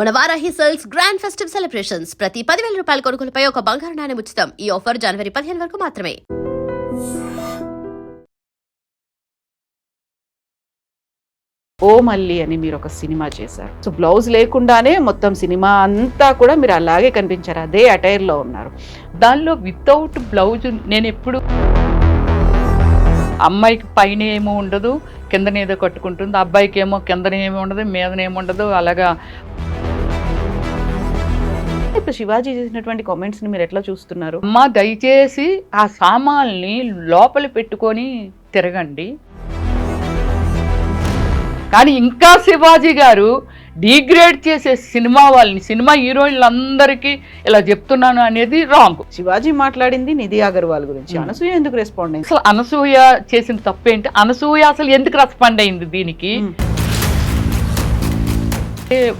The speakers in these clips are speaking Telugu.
మన Varahi sales grand festive celebrations ప్రతి 10,000 రూపాయల కొనుగోలుపై ఒక బంగారు నాణెం ఉచితం. ఈ ఆఫర్ జనవరి 15 వరకు మాత్రమే. ఓ మల్లి అని మీరు ఒక సినిమా చేశారు. సో బ్లౌజ్ లేకుండానే మొత్తం సినిమా అంతా కూడా మీరు అలాగే కనిపించారు, అదే అటైర్ లో ఉన్నారు. దానిలో వితౌట్ బ్లౌజ్ నేను ఎప్పుడు అమ్మాయికి పైన ఏమో ఉండదు, కిందనేదో కట్టుకుంటుంది, అబ్బాయికి ఏమో కిందనేమో ఉండదు, మీదనేమో ఉండదు. అలాగా ఇప్పుడు శివాజీ చేసినటువంటి కామెంట్స్ ని మీరు ఎట్లా చూస్తున్నారు? అమ్మ దయచేసి ఆ సామాన్ని లోపల పెట్టుకొని తిరగండి. కానీ ఇంకా శివాజీ గారు డిగ్రేడ్ చేసే సినిమా వాళ్ళని, సినిమా హీరోయిన్లందరికీ ఇలా చెప్తున్నాను అనేది రాంగ్. శివాజీ మాట్లాడింది నిధి అగర్వాల్ గురించి, అనసూయ ఎందుకు రెస్పాండ్ అయింది? అసలు అనసూయ చేసిన తప్పేంటి? అనసూయ అసలు ఎందుకు రెస్పాండ్ అయింది దీనికి?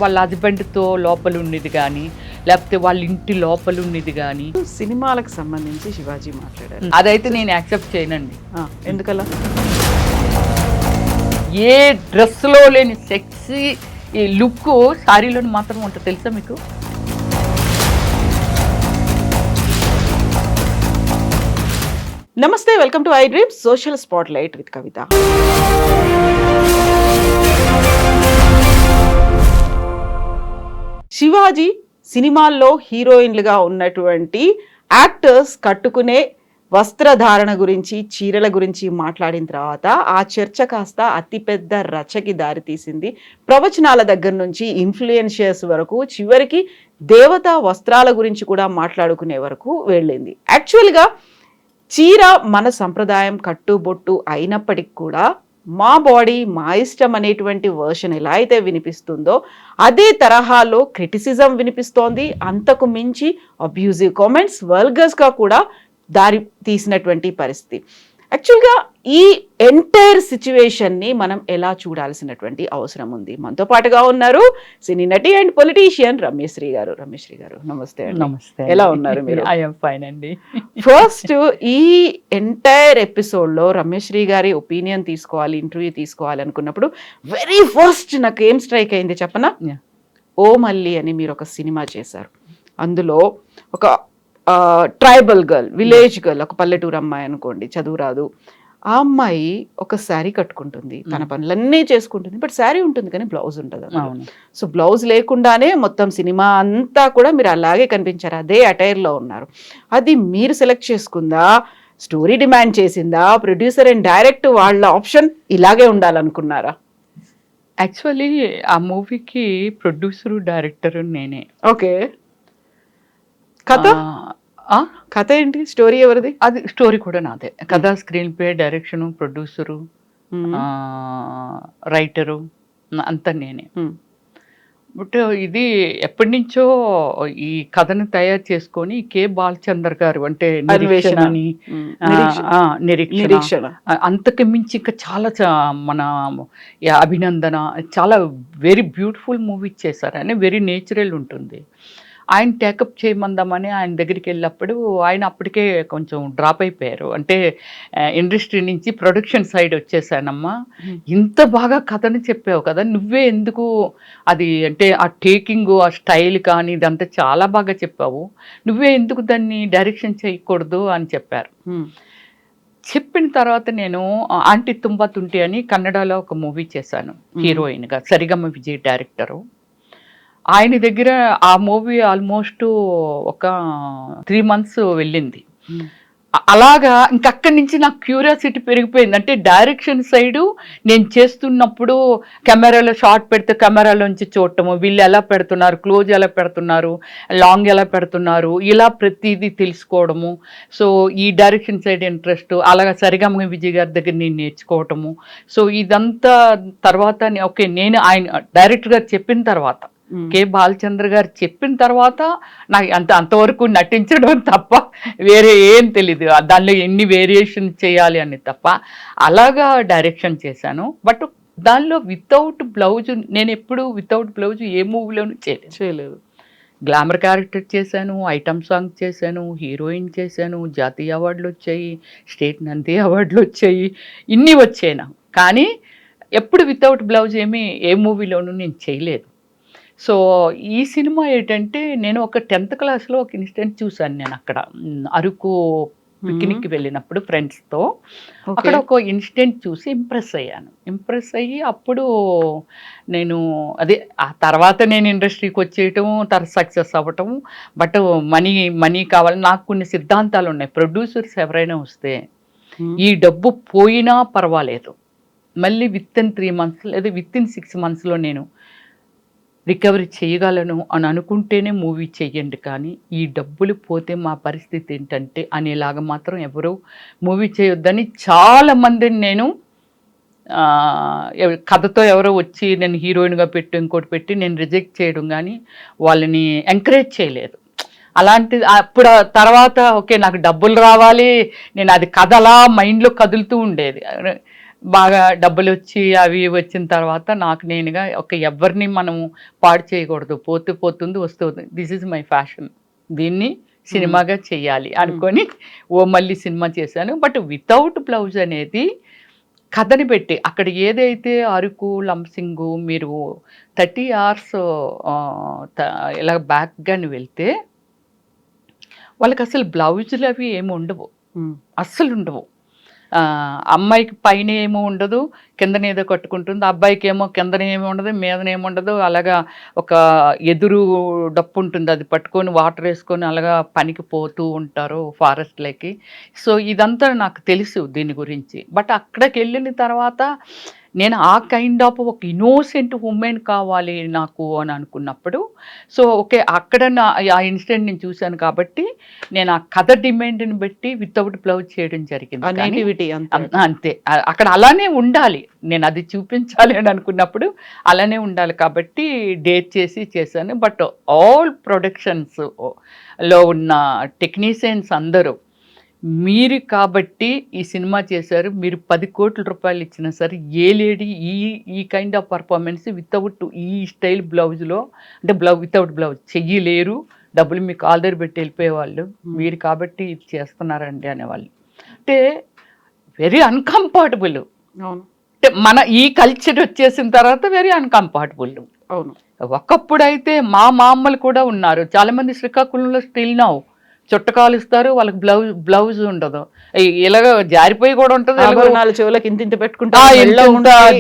వాళ్ళ హస్బెండ్తో లోపల ఉన్నది కానీ, లేకపోతే వాళ్ళ ఇంటి లోపల ఉన్నది కానీ. సినిమాలకు సంబంధించి శివాజీ మాట్లాడారు, అదైతే నేను యాక్సెప్ట్ చేయనండి. ఎందుకలా? ఏ డ్రెస్లో లేని సెక్సీ ఈ లుక్ శారీలోని మాత్రం ఉంటుంది, తెలుసా మీకు? నమస్తే, welcome to iDream social spotlight with Kavitha. Shivaji సినిమాల్లో హీరోయిన్లుగా ఉన్నటువంటి యాక్టర్స్ కట్టుకునే వస్త్రధారణ గురించి, చీరల గురించి మాట్లాడిన తర్వాత ఆ చర్చ కాస్త అతిపెద్ద రచకి దారితీసింది. ప్రవచనాల దగ్గర నుంచి ఇన్ఫ్లుయెన్షియర్స్ వరకు, చివరికి దేవతా వస్త్రాల గురించి కూడా మాట్లాడుకునే వరకు వెళ్ళింది. యాక్చువల్గా చీర మన సంప్రదాయం, కట్టుబొట్టు అయినప్పటికీ కూడా మా బాడీ మా ఇష్టం అనేటువంటి వర్షన్ ఎలా అయితే వినిపిస్తుందో అదే తరహాలో క్రిటిసిజం వినిపిస్తోంది. అంతకు మించి అబ్యూజివ్ కామెంట్స్, వల్గర్స్గా కూడా దారి తీసినటువంటి పరిస్థితి. యాక్చువల్గా ఈ ఎంటైర్ సిచ్యువేషన్ని మనం ఎలా చూడాల్సినటువంటి అవసరం ఉంది. మనతో పాటుగా ఉన్నారు సినీ నటి అండ్ పొలిటీషియన్ రమ్యశ్రీ గారు. రమ్యశ్రీ గారు నమస్తే. నమస్తే. ఎలా ఉన్నారు మీరు? ఐ యామ్ ఫైన్ అండి. ఫస్ట్ ఈ ఎంటైర్ ఎపిసోడ్లో రమ్యశ్రీ గారి ఒపీనియన్ తీసుకోవాలి, ఇంటర్వ్యూ తీసుకోవాలి అనుకున్నప్పుడు వెరీ ఫస్ట్ నాకు ఏం స్ట్రైక్ అయింది చెప్పనా? ఓ మల్లి అని మీరు ఒక సినిమా చేశారు. అందులో ఒక ట్రైబల్ గర్ల్, విలేజ్ గర్ల్, ఒక పల్లెటూరు అమ్మాయి అనుకోండి, చదువు రాదు, ఆ అమ్మాయి ఒక శారీ కట్టుకుంటుంది, తన పనులన్నీ చేసుకుంటుంది, బట్ శారీ ఉంటుంది కానీ బ్లౌజ్ ఉంటుంది. సో బ్లౌజ్ లేకుండానే మొత్తం సినిమా అంతా కూడా మీరు అలాగే కనిపించారు, అదే అటైర్ లో ఉన్నారు. అది మీరు సెలెక్ట్ చేసుకుందా, స్టోరీ డిమాండ్ చేసిందా, ప్రొడ్యూసర్ అండ్ డైరెక్ట్ వాళ్ళ ఆప్షన్ ఇలాగే ఉండాలనుకున్నారా? యాక్చువల్లీ ఆ మూవీకి ప్రొడ్యూసరు, డైరెక్టర్ నేనే. ఓకే, కథ ఏంటి? స్టోరీ ఎవరిది? అది స్టోరీ కూడా నాదే. కథ, screen play, direction, producer, writer అంతా నేనే. బట్ ఇది ఎప్పటి నుంచో ఈ కథను తయారు చేసుకొని కే బాలచందర్ గారు, అంటే నిరీక్షణ, అంతకు మించి ఇంకా చాలా మన అభినందన, చాలా వెరీ బ్యూటిఫుల్ మూవీ చేశారు. అని వెరీ నేచురల్ ఉంటుంది. ఆయన టేకప్ చేయమందామని ఆయన దగ్గరికి వెళ్ళినప్పుడు ఆయన అప్పటికే కొంచెం డ్రాప్ అయిపోయారు. అంటే ఇండస్ట్రీ నుంచి ప్రొడక్షన్ సైడ్ వచ్చేసానమ్మా, ఇంత బాగా కథను చెప్పావు కదా, నువ్వే ఎందుకు అది, అంటే ఆ టేకింగ్, ఆ స్టైల్ కానీ ఇదంతా చాలా బాగా చెప్పావు, నువ్వే ఎందుకు దాన్ని డైరెక్షన్ చేయకూడదు అని చెప్పారు. చెప్పిన తర్వాత నేను ఆంటీ తుంబా తుంటి అని కన్నడలో ఒక మూవీ చేశాను హీరోయిన్గా, సరిగమ విజయ్ డైరెక్టరు. ఆయన దగ్గర ఆ మూవీ ఆల్మోస్ట్ ఒక 3 months వెళ్ళింది. అలాగా ఇంకక్కడి నుంచి నాకు క్యూరియాసిటీ పెరిగిపోయింది. అంటే డైరెక్షన్ సైడు నేను చేస్తున్నప్పుడు కెమెరాలో షార్ట్ పెడితే కెమెరాలోంచి చూడటము, వీళ్ళు ఎలా పెడుతున్నారు, క్లోజ్ ఎలా పెడుతున్నారు, లాంగ్ ఎలా పెడుతున్నారు, ఇలా ప్రతిదీ తెలుసుకోవడము. సో ఈ డైరెక్షన్ సైడ్ ఇంట్రెస్ట్, అలాగా సరిగమ విజయ్ గారి దగ్గర నేను నేర్చుకోవటము. సో ఇదంతా తర్వాత ఓకే, నేను ఆయన డైరెక్టర్ గారు చెప్పిన తర్వాత, కే బాలచంద్ర గారు చెప్పిన తర్వాత నాకు అంతవరకు నటించడం తప్ప వేరే ఏం తెలీదు, దానిలో ఎన్ని వేరియేషన్ చేయాలి అని తప్ప. అలాగా డైరెక్షన్ చేశాను. బట్ దానిలో వితౌట్ బ్లౌజ్ నేను ఎప్పుడు వితౌట్ బ్లౌజ్ ఏ మూవీలోనూ చేయలేదు. గ్లామర్ క్యారెక్టర్ చేశాను, ఐటమ్ సాంగ్ చేశాను, హీరోయిన్ చేశాను, జాతీయ అవార్డులు వచ్చాయి, స్టేట్ నంది అవార్డులు వచ్చాయి, ఇన్ని వచ్చాయి నాకు. కానీ ఎప్పుడు వితౌట్ బ్లౌజ్ ఏ మూవీలోనూ నేను చేయలేదు. సో ఈ సినిమా ఏంటంటే నేను ఒక 10th క్లాస్లో ఒక ఇన్సిడెంట్ చూశాను నేను అక్కడ అరకు పిక్నిక్కి వెళ్ళినప్పుడు ఫ్రెండ్స్తో అక్కడ ఒక ఇన్సిడెంట్ చూసి ఇంప్రెస్ అయ్యి అప్పుడు నేను అదే ఆ తర్వాత నేను ఇండస్ట్రీకి వచ్చేయటం తర్వాత సక్సెస్ అవ్వటం. బట్ మనీ కావాలి. నాకు కొన్ని సిద్ధాంతాలు ఉన్నాయి. ప్రొడ్యూసర్స్ ఎవరైనా వస్తే ఈ డబ్బు పోయినా పర్వాలేదు, మళ్ళీ విత్ ఇన్ 3 months లేదా విత్ ఇన్ 6 monthsలో నేను రికవరీ చేయగలను అని అనుకుంటేనే మూవీ చెయ్యండి, కానీ ఈ డబ్బులు పోతే మా పరిస్థితి ఏంటంటే అనేలాగా మాత్రం ఎవరు మూవీ చేయొద్దని చాలామందిని నేను కథతో ఎవరో వచ్చి నేను హీరోయిన్గా పెట్టి ఇంకోటి పెట్టి నేను రిజెక్ట్ చేయడం కానీ వాళ్ళని ఎంకరేజ్ చేయలేదు. అలాంటిది అప్పుడు తర్వాత ఓకే నాకు డబ్బులు రావాలి, నేను అది కథ అలా మైండ్లో కదులుతూ ఉండేది. బాగా డబ్బులు వచ్చి అవి వచ్చిన తర్వాత నాకు నేనుగా ఎవరిని మనం పాడు చేయకూడదు, పోతుంది వస్తుంది, దిస్ ఈజ్ మై ఫ్యాషన్, దీన్ని సినిమాగా చెయ్యాలి అనుకొని మళ్ళీ సినిమా చేశాను. బట్ వితౌట్ బ్లౌజ్ అనేది కథని పెట్టి అక్కడ ఏదైతే అరకు లంసింగు మీరు 30 hours ఇలా బ్యాక్గాని వెళ్తే వాళ్ళకి అసలు బ్లౌజులు అవి ఏమి ఉండవు, అస్సలు ఉండవు. అమ్మాయికి పైన ఏమో ఉండదు, కిందన ఏదో కట్టుకుంటుంది, అబ్బాయికి ఏమో కిందన ఏమి ఉండదు, మీదనేమి ఉండదు. అలాగా ఒక ఎదురు డప్పు ఉంటుంది, అది పట్టుకొని వాటర్ వేసుకొని అలాగా పనికి పోతూ ఉంటారు ఫారెస్ట్లోకి. సో ఇదంతా నాకు తెలుసు దీని గురించి. బట్ అక్కడికి వెళ్ళిన తర్వాత నేను ఆ కైండ్ ఆఫ్ ఒక ఇన్నోసెంట్ ఉమెన్ కావాలి నాకు అని అనుకున్నప్పుడు సో ఓకే అక్కడ ఆ ఇన్సిడెంట్ నేను చూశాను కాబట్టి నేను ఆ కథ డిమాండ్ని బట్టి వితౌట్ బ్లౌజ్ చేయడం జరిగింది. అంతే, అక్కడ అలానే ఉండాలి, నేను అది చూపించాలి అని అనుకున్నప్పుడు అలానే ఉండాలి కాబట్టి డేట్ చేశాను. బట్ ఆల్ ప్రొడక్షన్స్లో ఉన్న టెక్నీషియన్స్ అందరూ మీరు కాబట్టి ఈ సినిమా చేశారు, మీరు 10 కోట్ల రూపాయలు ఇచ్చినా సరే ఏ లేడీ ఈ కైండ్ ఆఫ్ పర్ఫార్మెన్స్ వితౌట్ ఈ స్టైల్ బ్లౌజ్లో అంటే వితౌట్ బ్లౌజ్ చెయ్యలేరు, డబ్బులు మీకు ఆల్రెడీ పెట్టి వెళ్ళిపోయేవాళ్ళు, మీరు కాబట్టి ఇది చేస్తున్నారండి అనేవాళ్ళు. అంటే వెరీ అన్కంఫర్టబుల్. అంటే మన ఈ కల్చర్ వచ్చేసిన తర్వాత వెరీ అన్కంఫర్టబుల్. అవును, ఒకప్పుడైతే మా అమ్మలు కూడా ఉన్నారు చాలామంది శ్రీకాకుళంలో స్టిల్ నౌ చుట్టకాలు ఇస్తారు, వాళ్ళకి బ్లౌజ్ ఉండదు, ఇలాగ జారిపోయి కూడా ఉంటుంది,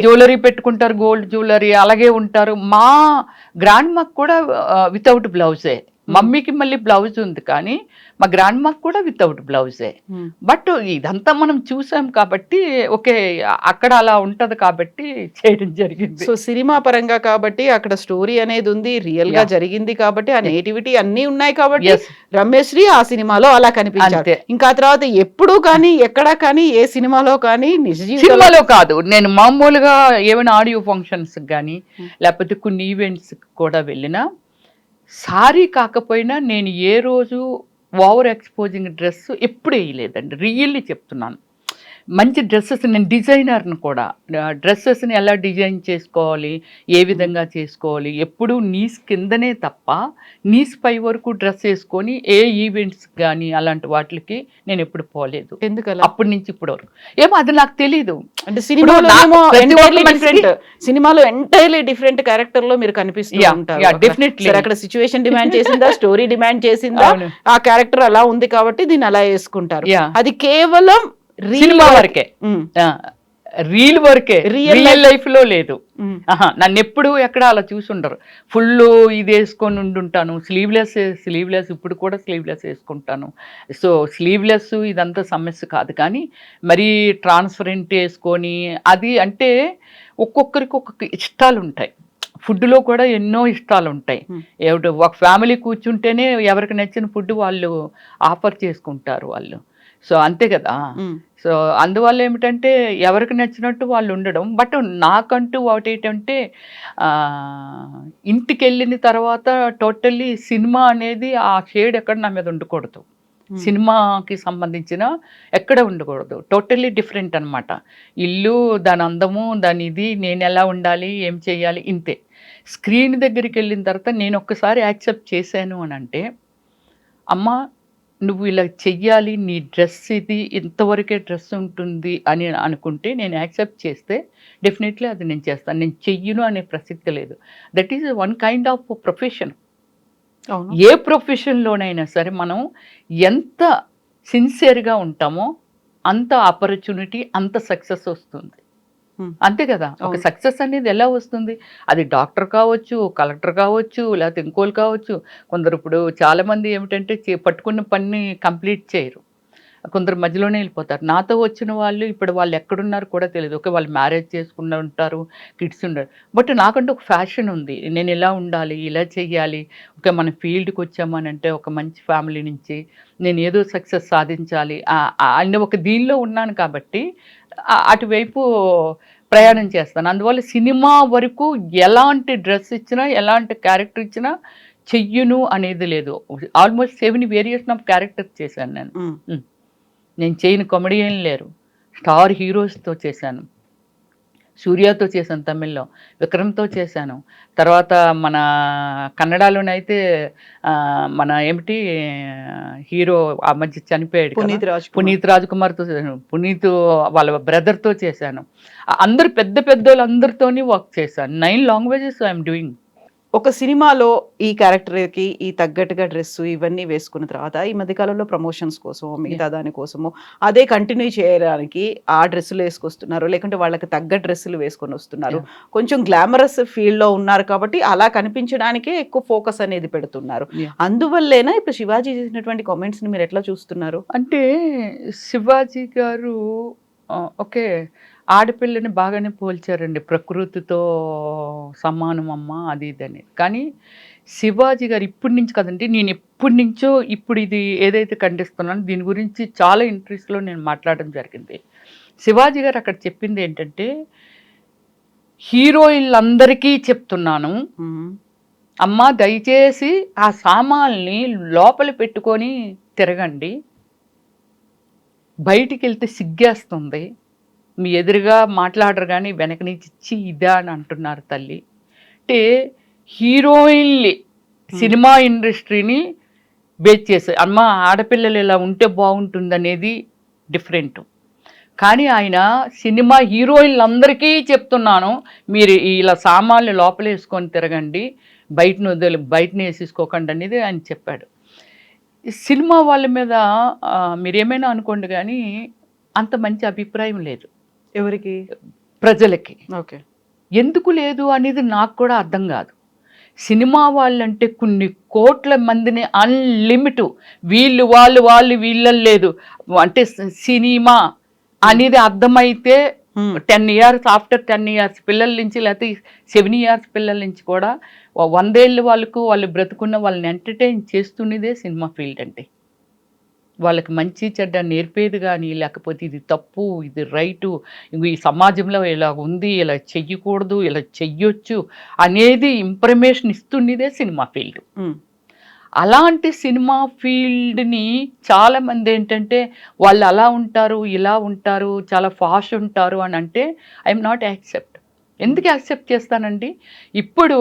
జ్యువెలరీ పెట్టుకుంటారు, గోల్డ్ జ్యువెలరీ అలాగే ఉంటారు. మా గ్రాండ్ మాకు కూడా వితౌట్ బ్లౌజే, మమ్మీకి మళ్ళీ బ్లౌజ్ ఉంది కానీ మా గ్రాండ్ మాకు కూడా వితౌట్ బ్లౌజే. బట్ ఇదంతా మనం చూసాం కాబట్టి ఓకే అక్కడ అలా ఉంటది కాబట్టి చేయడం జరిగింది. సో సినిమా పరంగా కాబట్టి అక్కడ స్టోరీ అనేది ఉంది, రియల్ గా జరిగింది కాబట్టి ఆ నేటివిటీ అన్ని ఉన్నాయి కాబట్టి రమ్యశ్రీ ఆ సినిమాలో అలా కనిపించారు. ఇంకా తర్వాత ఎప్పుడు కానీ ఎక్కడా కానీ ఏ సినిమాలో కానీ నిజ సినిమాలో కాదు, నేను మామూలుగా ఏమైనా ఆడియో ఫంక్షన్స్ కానీ లేకపోతే కొన్ని ఈవెంట్స్ కూడా వెళ్ళినా సారీ కాకపోయినా నేను ఏ రోజు ఓవర్ ఎక్స్పోజింగ్ డ్రెస్ ఎప్పుడు వేయలేదండి, రియల్లీ చెప్తున్నాను. మంచి డ్రెస్సెస్, నేను డిజైనర్ని కూడా, డ్రెస్సెస్ని ఎలా డిజైన్ చేసుకోవాలి, ఏ విధంగా చేసుకోవాలి, ఎప్పుడు నీస్ కిందనే తప్ప నీస్ పై వరకు డ్రెస్ వేసుకొని ఏ ఈవెంట్స్ కానీ అలాంటి వాటికి నేను ఎప్పుడు పోలేదు. ఎందుకలా? అప్పటి నుంచి ఇప్పుడు వరకు ఏమో అది నాకు తెలీదు. అంటే సినిమాలో ఎంటైర్లీ డిఫరెంట్ క్యారెక్టర్ లో మీరు కనిపిస్తారు. డెఫినెట్లీ అక్కడ సిచ్యువేషన్ డిమాండ్ చేసిందా, స్టోరీ డిమాండ్ చేసిందా, ఆ క్యారెక్టర్ అలా ఉంది కాబట్టి దీన్ని అలా వేసుకుంటారు. అది కేవలం సినిమా వరకే, రీల్ వరకే, రియల్ లైఫ్ లో లేదు. నన్ను ఎప్పుడు ఎక్కడ అలా చూసుండరు. ఫుల్ ఇది వేసుకొని ఉండుంటాను, స్లీవ్లెస్ ఇప్పుడు కూడా స్లీవ్లెస్ వేసుకుంటాను. సో స్లీవ్లెస్ ఇదంతా సమస్య కాదు, కానీ మరీ ట్రాన్స్పరెంట్ వేసుకొని అది అంటే ఒక్కొక్కరికి ఒక్కొక్క ఇష్టాలు ఉంటాయి. ఫుడ్లో కూడా ఎన్నో ఇష్టాలు ఉంటాయి. ఒక ఫ్యామిలీ కూర్చుంటేనే ఎవరికి నచ్చిన ఫుడ్ వాళ్ళు ఆఫర్ చేసుకుంటారు వాళ్ళు. సో అంతే కదా. సో అందువల్ల ఏమిటంటే ఎవరికి నచ్చినట్టు వాళ్ళు ఉండడం. బట్ నాకంటూ ఒకటి ఏంటంటే ఇంటికి వెళ్ళిన తర్వాత టోటల్లీ సినిమా అనేది ఆ షేడ్ ఎక్కడ నా మీద ఉండకూడదు, సినిమాకి సంబంధించిన ఎక్కడ ఉండకూడదు, టోటల్లీ డిఫరెంట్ అనమాట. ఇల్లు, దాని అందము, దాని ఇది, నేను ఎలా ఉండాలి, ఏం చేయాలి, ఇంతే. స్క్రీన్ దగ్గరికి వెళ్ళిన తర్వాత నేను ఒక్కసారి యాక్సెప్ట్ చేశాను అని అంటే, అమ్మ నువ్వు ఇలా చెయ్యాలి, నీ డ్రెస్ ఇది, ఇంతవరకే డ్రెస్ ఉంటుంది అని అనుకుంటే నేను యాక్సెప్ట్ చేస్తే డెఫినెట్లీ అది నేను చేస్తాను. నేను చెయ్యను అనే ప్రసక్తి లేదు. That is one kind of profession. అవును. ఏ ప్రొఫెషన్లోనైనా సరే మనం ఎంత సిన్సియర్గా ఉంటామో అంత ఆపర్చునిటీ, అంత సక్సెస్ వస్తుంది. అంతే కదా. ఒక సక్సెస్ అనేది ఎలా వస్తుంది? అది డాక్టర్ కావచ్చు, కలెక్టర్ కావచ్చు, లేకపోతే ఇంకోళ్ళు కావచ్చు. కొందరు ఇప్పుడు చాలామంది ఏమిటంటే పట్టుకున్న పని కంప్లీట్ చేయరు, కొందరు మధ్యలోనే వెళ్ళిపోతారు. నాతో వచ్చిన వాళ్ళు ఇప్పుడు వాళ్ళు ఎక్కడున్నారు కూడా తెలియదు. ఓకే, వాళ్ళు మ్యారేజ్ చేసుకుని ఉంటారు, కిడ్స్ ఉండరు, బట్ నాకంటే ఒక ఫ్యాషన్ ఉంది. నేను ఇలా ఉండాలి, ఇలా చెయ్యాలి. ఓకే, మన ఫీల్డ్కి వచ్చామని అంటే ఒక మంచి ఫ్యామిలీ నుంచి నేను ఏదో సక్సెస్ సాధించాలి అన్న ఒక దీనిలో ఉన్నాను కాబట్టి అటువైపు ప్రయాణం చేస్తాను. అందువల్ల సినిమా వరకు ఎలాంటి డ్రెస్ ఇచ్చినా, ఎలాంటి క్యారెక్టర్ ఇచ్చినా చెయ్యను అనేది లేదు. ఆల్మోస్ట్ 7 వేరియేషన్ ఆఫ్ క్యారెక్టర్స్ చేశాను నేను. నేను చేయని కామెడియన్ లేరు. స్టార్ హీరోస్తో చేశాను. సూర్యతో చేశాను తమిళ్లో, విక్రమ్తో చేశాను. తర్వాత మన కన్నడలోనైతే మన ఏమిటి హీరో ఆ మధ్య చనిపోయాడు పునీత్ రాజ్ కుమార్తో చేశాను. పునీత్ వాళ్ళ బ్రదర్తో చేశాను. అందరు పెద్ద పెద్దోళ్ళందరితోని వర్క్ చేశాను. 9 లాంగ్వేజెస్ ఐఎమ్ డూయింగ్. ఒక సినిమాలో ఈ క్యారెక్టర్కి ఈ తగ్గట్టుగా డ్రెస్ ఇవన్నీ వేసుకున్న తర్వాత ఈ మధ్యకాలంలో ప్రమోషన్స్ కోసం మిగతా దానికోసము అదే కంటిన్యూ చేయడానికి ఆ డ్రెస్సులు వేసుకొస్తున్నారు, లేకుంటే వాళ్ళకి తగ్గ డ్రెస్సులు వేసుకొని వస్తున్నారు. కొంచెం గ్లామరస్ ఫీల్డ్లో ఉన్నారు కాబట్టి అలా కనిపించడానికే ఎక్కువ ఫోకస్ అనేది పెడుతున్నారు. అందువల్లేనా ఇప్పుడు శివాజీ చేసినటువంటి కామెంట్స్ని మీరు ఎట్లా చూస్తున్నారు? అంటే శివాజీ గారు ఓకే, ఆడపిల్లని బాగానే పోల్చారండి, ప్రకృతితో సమానం అమ్మ అది ఇదని. కానీ శివాజీ గారు ఇప్పటి నుంచి కదండి, నేను ఎప్పటి నుంచో ఇప్పుడు ఇది ఏదైతే ఖండిస్తున్నానో దీని గురించి చాలా ఇంట్రెస్ట్లో నేను మాట్లాడడం జరిగింది. శివాజీ గారు అక్కడ చెప్పింది ఏంటంటే, హీరోయిన్లందరికీ చెప్తున్నాను, అమ్మ దయచేసి ఆ సామాన్ని లోపల పెట్టుకొని తిరగండి, బయటికి వెళ్తే సిగ్గేస్తుంది, మీ ఎదురుగా మాట్లాడరు కానీ వెనక నుంచి ఇచ్చి ఇదా అని అంటున్నారు తల్లి. అంటే హీరోయిన్లు సినిమా ఇండస్ట్రీని బేస్ చేసే అమ్మ ఆడపిల్లలు ఇలా ఉంటే బాగుంటుంది అనేది డిఫరెంట్. కానీ ఆయన సినిమా హీరోయిన్లందరికీ చెప్తున్నాను, మీరు ఇలా సామాన్లు లోపల వేసుకొని తిరగండి, బయటని వేసేసుకోకండి అనేది ఆయన చెప్పాడు. సినిమా వాళ్ళ మీద మీరేమైనా అనుకోండి కానీ అంత మంచి అభిప్రాయం లేదు ఎవరికి, ప్రజలకి. ఓకే, ఎందుకు లేదు అనేది నాకు కూడా అర్థం కాదు. సినిమా వాళ్ళంటే కొన్ని కోట్ల మందిని అన్లిమిట్, వాళ్ళు వీళ్ళని లేదు అంటే సినిమా అనేది అర్థమైతే 10 years ఆఫ్టర్ 10 years పిల్లల నుంచి లేకపోతే 7 years పిల్లల నుంచి కూడా 100 ఏళ్ళ వాళ్ళకు వాళ్ళు బ్రతుకున్న వాళ్ళని ఎంటర్టైన్ చేస్తున్నదే సినిమా ఫీల్డ్ అంటే. వాళ్ళకి మంచి చెడ్డ నేర్పేది కానీ, లేకపోతే ఇది తప్పు ఇది రైటు, ఈ సమాజంలో ఇలా ఉంది, ఇలా చెయ్యకూడదు, ఇలా చెయ్యొచ్చు అనేది ఇన్ఫర్మేషన్ ఇస్తున్నదే సినిమా ఫీల్డ్. అలాంటి సినిమా ఫీల్డ్ని చాలామంది ఏంటంటే వాళ్ళు అలా ఉంటారు, ఇలా ఉంటారు, చాలా ఫాస్ట్ ఉంటారు అని అంటే ఐఎమ్ నాట్ యాక్సెప్ట్. ఎందుకు యాక్సెప్ట్ చేస్తానండి? ఇప్పుడు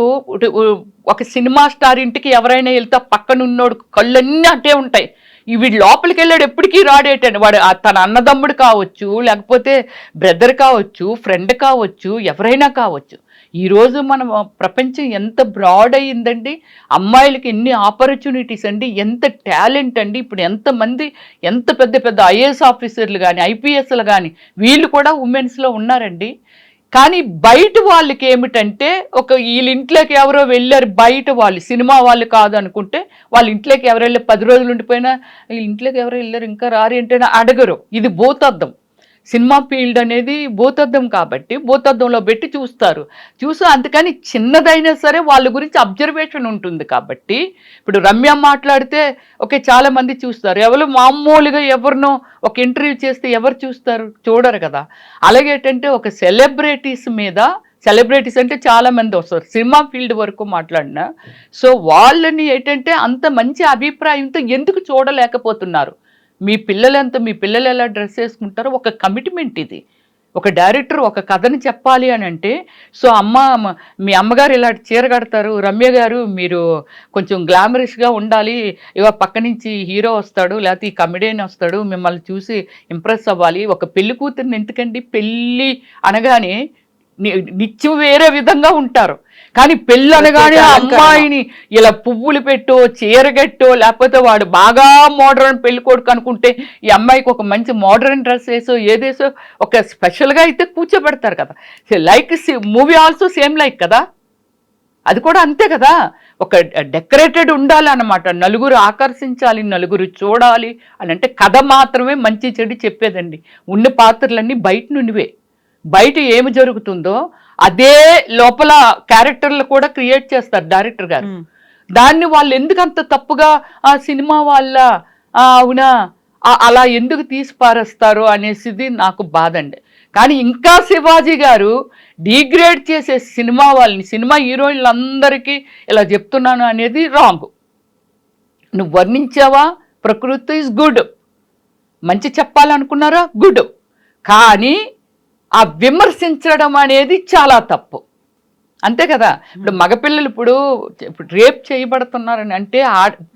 ఒక సినిమా స్టార్ ఇంటికి ఎవరైనా వెళ్తే పక్కనున్నోడు కళ్ళన్నీ అట్టే ఉంటాయి. వీడు లోపలికి వెళ్ళాడు ఎప్పటికీ రాడేటండి, వాడు తన అన్నదమ్ముడు కావచ్చు, లేకపోతే బ్రదర్ కావచ్చు, ఫ్రెండ్ కావచ్చు, ఎవరైనా కావచ్చు. ఈరోజు మన ప్రపంచం ఎంత బ్రాడ్ అయ్యిందండి, అమ్మాయిలకి ఎన్ని ఆపర్చునిటీస్ అండి, ఎంత టాలెంట్ అండి. ఇప్పుడు ఎంతమంది ఎంత పెద్ద పెద్ద ఐఏఎస్ ఆఫీసర్లు కానీ ఐపీఎస్లు కానీ వీళ్ళు కూడా ఉమెన్స్లో ఉన్నారండి. కానీ బయట వాళ్ళకి ఏమిటంటే వీళ్ళ ఇంట్లోకి ఎవరో వెళ్ళారు, బయట వాళ్ళు సినిమా వాళ్ళు కాదు అనుకుంటే వాళ్ళ ఇంట్లోకి ఎవరు వెళ్ళి 10 రోజులు ఉండిపోయినా వీళ్ళ ఇంట్లోకి ఎవరో వెళ్ళారు ఇంకా రారు ఏంటైనా అడగరు. ఇది భూతద్దం. సినిమా ఫీల్డ్ అనేది భూతద్దం కాబట్టి భూతద్దంలో పెట్టి చూస్తారు. అందుకని చిన్నదైనా సరే వాళ్ళ గురించి అబ్జర్వేషన్ ఉంటుంది కాబట్టి ఇప్పుడు రమ్య మాట్లాడితే ఓకే చాలామంది చూస్తారు, ఎవరు మామూలుగా ఎవరినో ఒక ఇంటర్వ్యూ చేస్తే ఎవరు చూస్తారు, చూడరు కదా. అలాగే ఏంటంటే ఒక సెలబ్రిటీస్ మీద, సెలబ్రిటీస్ అంటే చాలామంది వస్తారు సినిమా ఫీల్డ్ వరకు మాట్లాడినా, సో వాళ్ళని ఏంటంటే అంత మంచి అభిప్రాయంతో ఎందుకు చూడలేకపోతున్నారు? మీ పిల్లలు ఎలా డ్రెస్ వేసుకుంటారో ఒక కమిట్మెంట్ ఇది. ఒక డైరెక్టర్ ఒక కథని చెప్పాలి అని అంటే, సో మీ అమ్మగారు ఇలా చీర కడతారు, రమ్య గారు మీరు కొంచెం గ్లామరస్గా ఉండాలి, ఇక పక్క నుంచి హీరో వస్తాడు లేకపోతే ఈ కమెడియన్ వస్తాడు, మిమ్మల్ని చూసి ఇంప్రెస్ అవ్వాలి. ఒక పెళ్లి కూతురిని ఎందుకండి, పెళ్ళి అనగానే నిత్యం వేరే విధంగా ఉంటారు, కానీ పెళ్ళి అనగానే ఆ అమ్మాయిని ఇలా పువ్వులు పెట్టో చీరగట్టో లేకపోతే వాడు బాగా మోడర్న్ పెళ్లి కొడుకు అనుకుంటే ఈ అమ్మాయికి ఒక మంచి మోడర్న్ డ్రెస్ వేసో ఏదేసో ఒక స్పెషల్గా అయితే కూర్చోబెడతారు కదా. Like movie also same like కదా, అది కూడా అంతే కదా. ఒక డెకరేటెడ్ ఉండాలి అన్నమాట, నలుగురు ఆకర్షించాలి, నలుగురు చూడాలి అని అంటే కథ మాత్రమే మంచి చెడు చెప్పేదండి. ఉన్న పాత్రలన్నీ బయట నుండివే, బయట ఏమి జరుగుతుందో అదే లోపల క్యారెక్టర్లు కూడా క్రియేట్ చేస్తారు డైరెక్టర్ గారు. దాన్ని వాళ్ళు ఎందుకు అంత తప్పుగా ఆ సినిమా వాళ్ళ అవునా అలా ఎందుకు తీసి పారేస్తారు అనేసిది నాకు బాధ అండి. కానీ ఇంకా శివాజీ గారు డిగ్రేడ్ చేసే సినిమా వాళ్ళని, సినిమా హీరోయిన్లందరికీ ఇలా చెప్తున్నాను అనేది రాంగ్. నువ్వు వర్ణించావా, ప్రకృతి ఇస్ గుడ్, మంచి చెప్పాలనుకున్నారా గుడ్, కానీ ఆ విమర్శించడం అనేది చాలా తప్పు, అంతే కదా. ఇప్పుడు మగపిల్లలు ఇప్పుడు రేప్ చేయబడుతున్నారని అంటే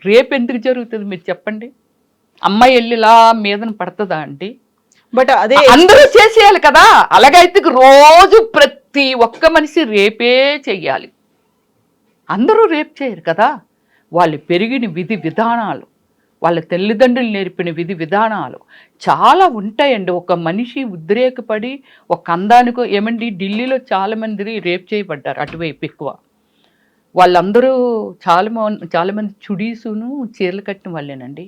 రేప్ ఎందుకు జరుగుతుంది మీరు చెప్పండి? అమ్మాయి వెళ్ళి ఇలా మీదన పడుతుందా అండి? బట్ అదే అందరూ చేసేయాలి కదా. అలాగైతే రోజు ప్రతి ఒక్క మనిషి రేపే చెయ్యాలి, అందరూ రేప్ చేయరు కదా. వాళ్ళు పెరిగిన విధి విధానాలు, వాళ్ళ తల్లిదండ్రులు నేర్పిన విధి విధానాలు చాలా ఉంటాయండి. ఒక మనిషి ఉద్రేకపడి ఒక అందానికో ఏమండి, ఢిల్లీలో చాలామంది రేప్ చేయబడ్డారు అటువైపు ఎక్కువ. వాళ్ళందరూ చాలామంది చుడీసును చీరలు కట్టిన వాళ్ళేనండి.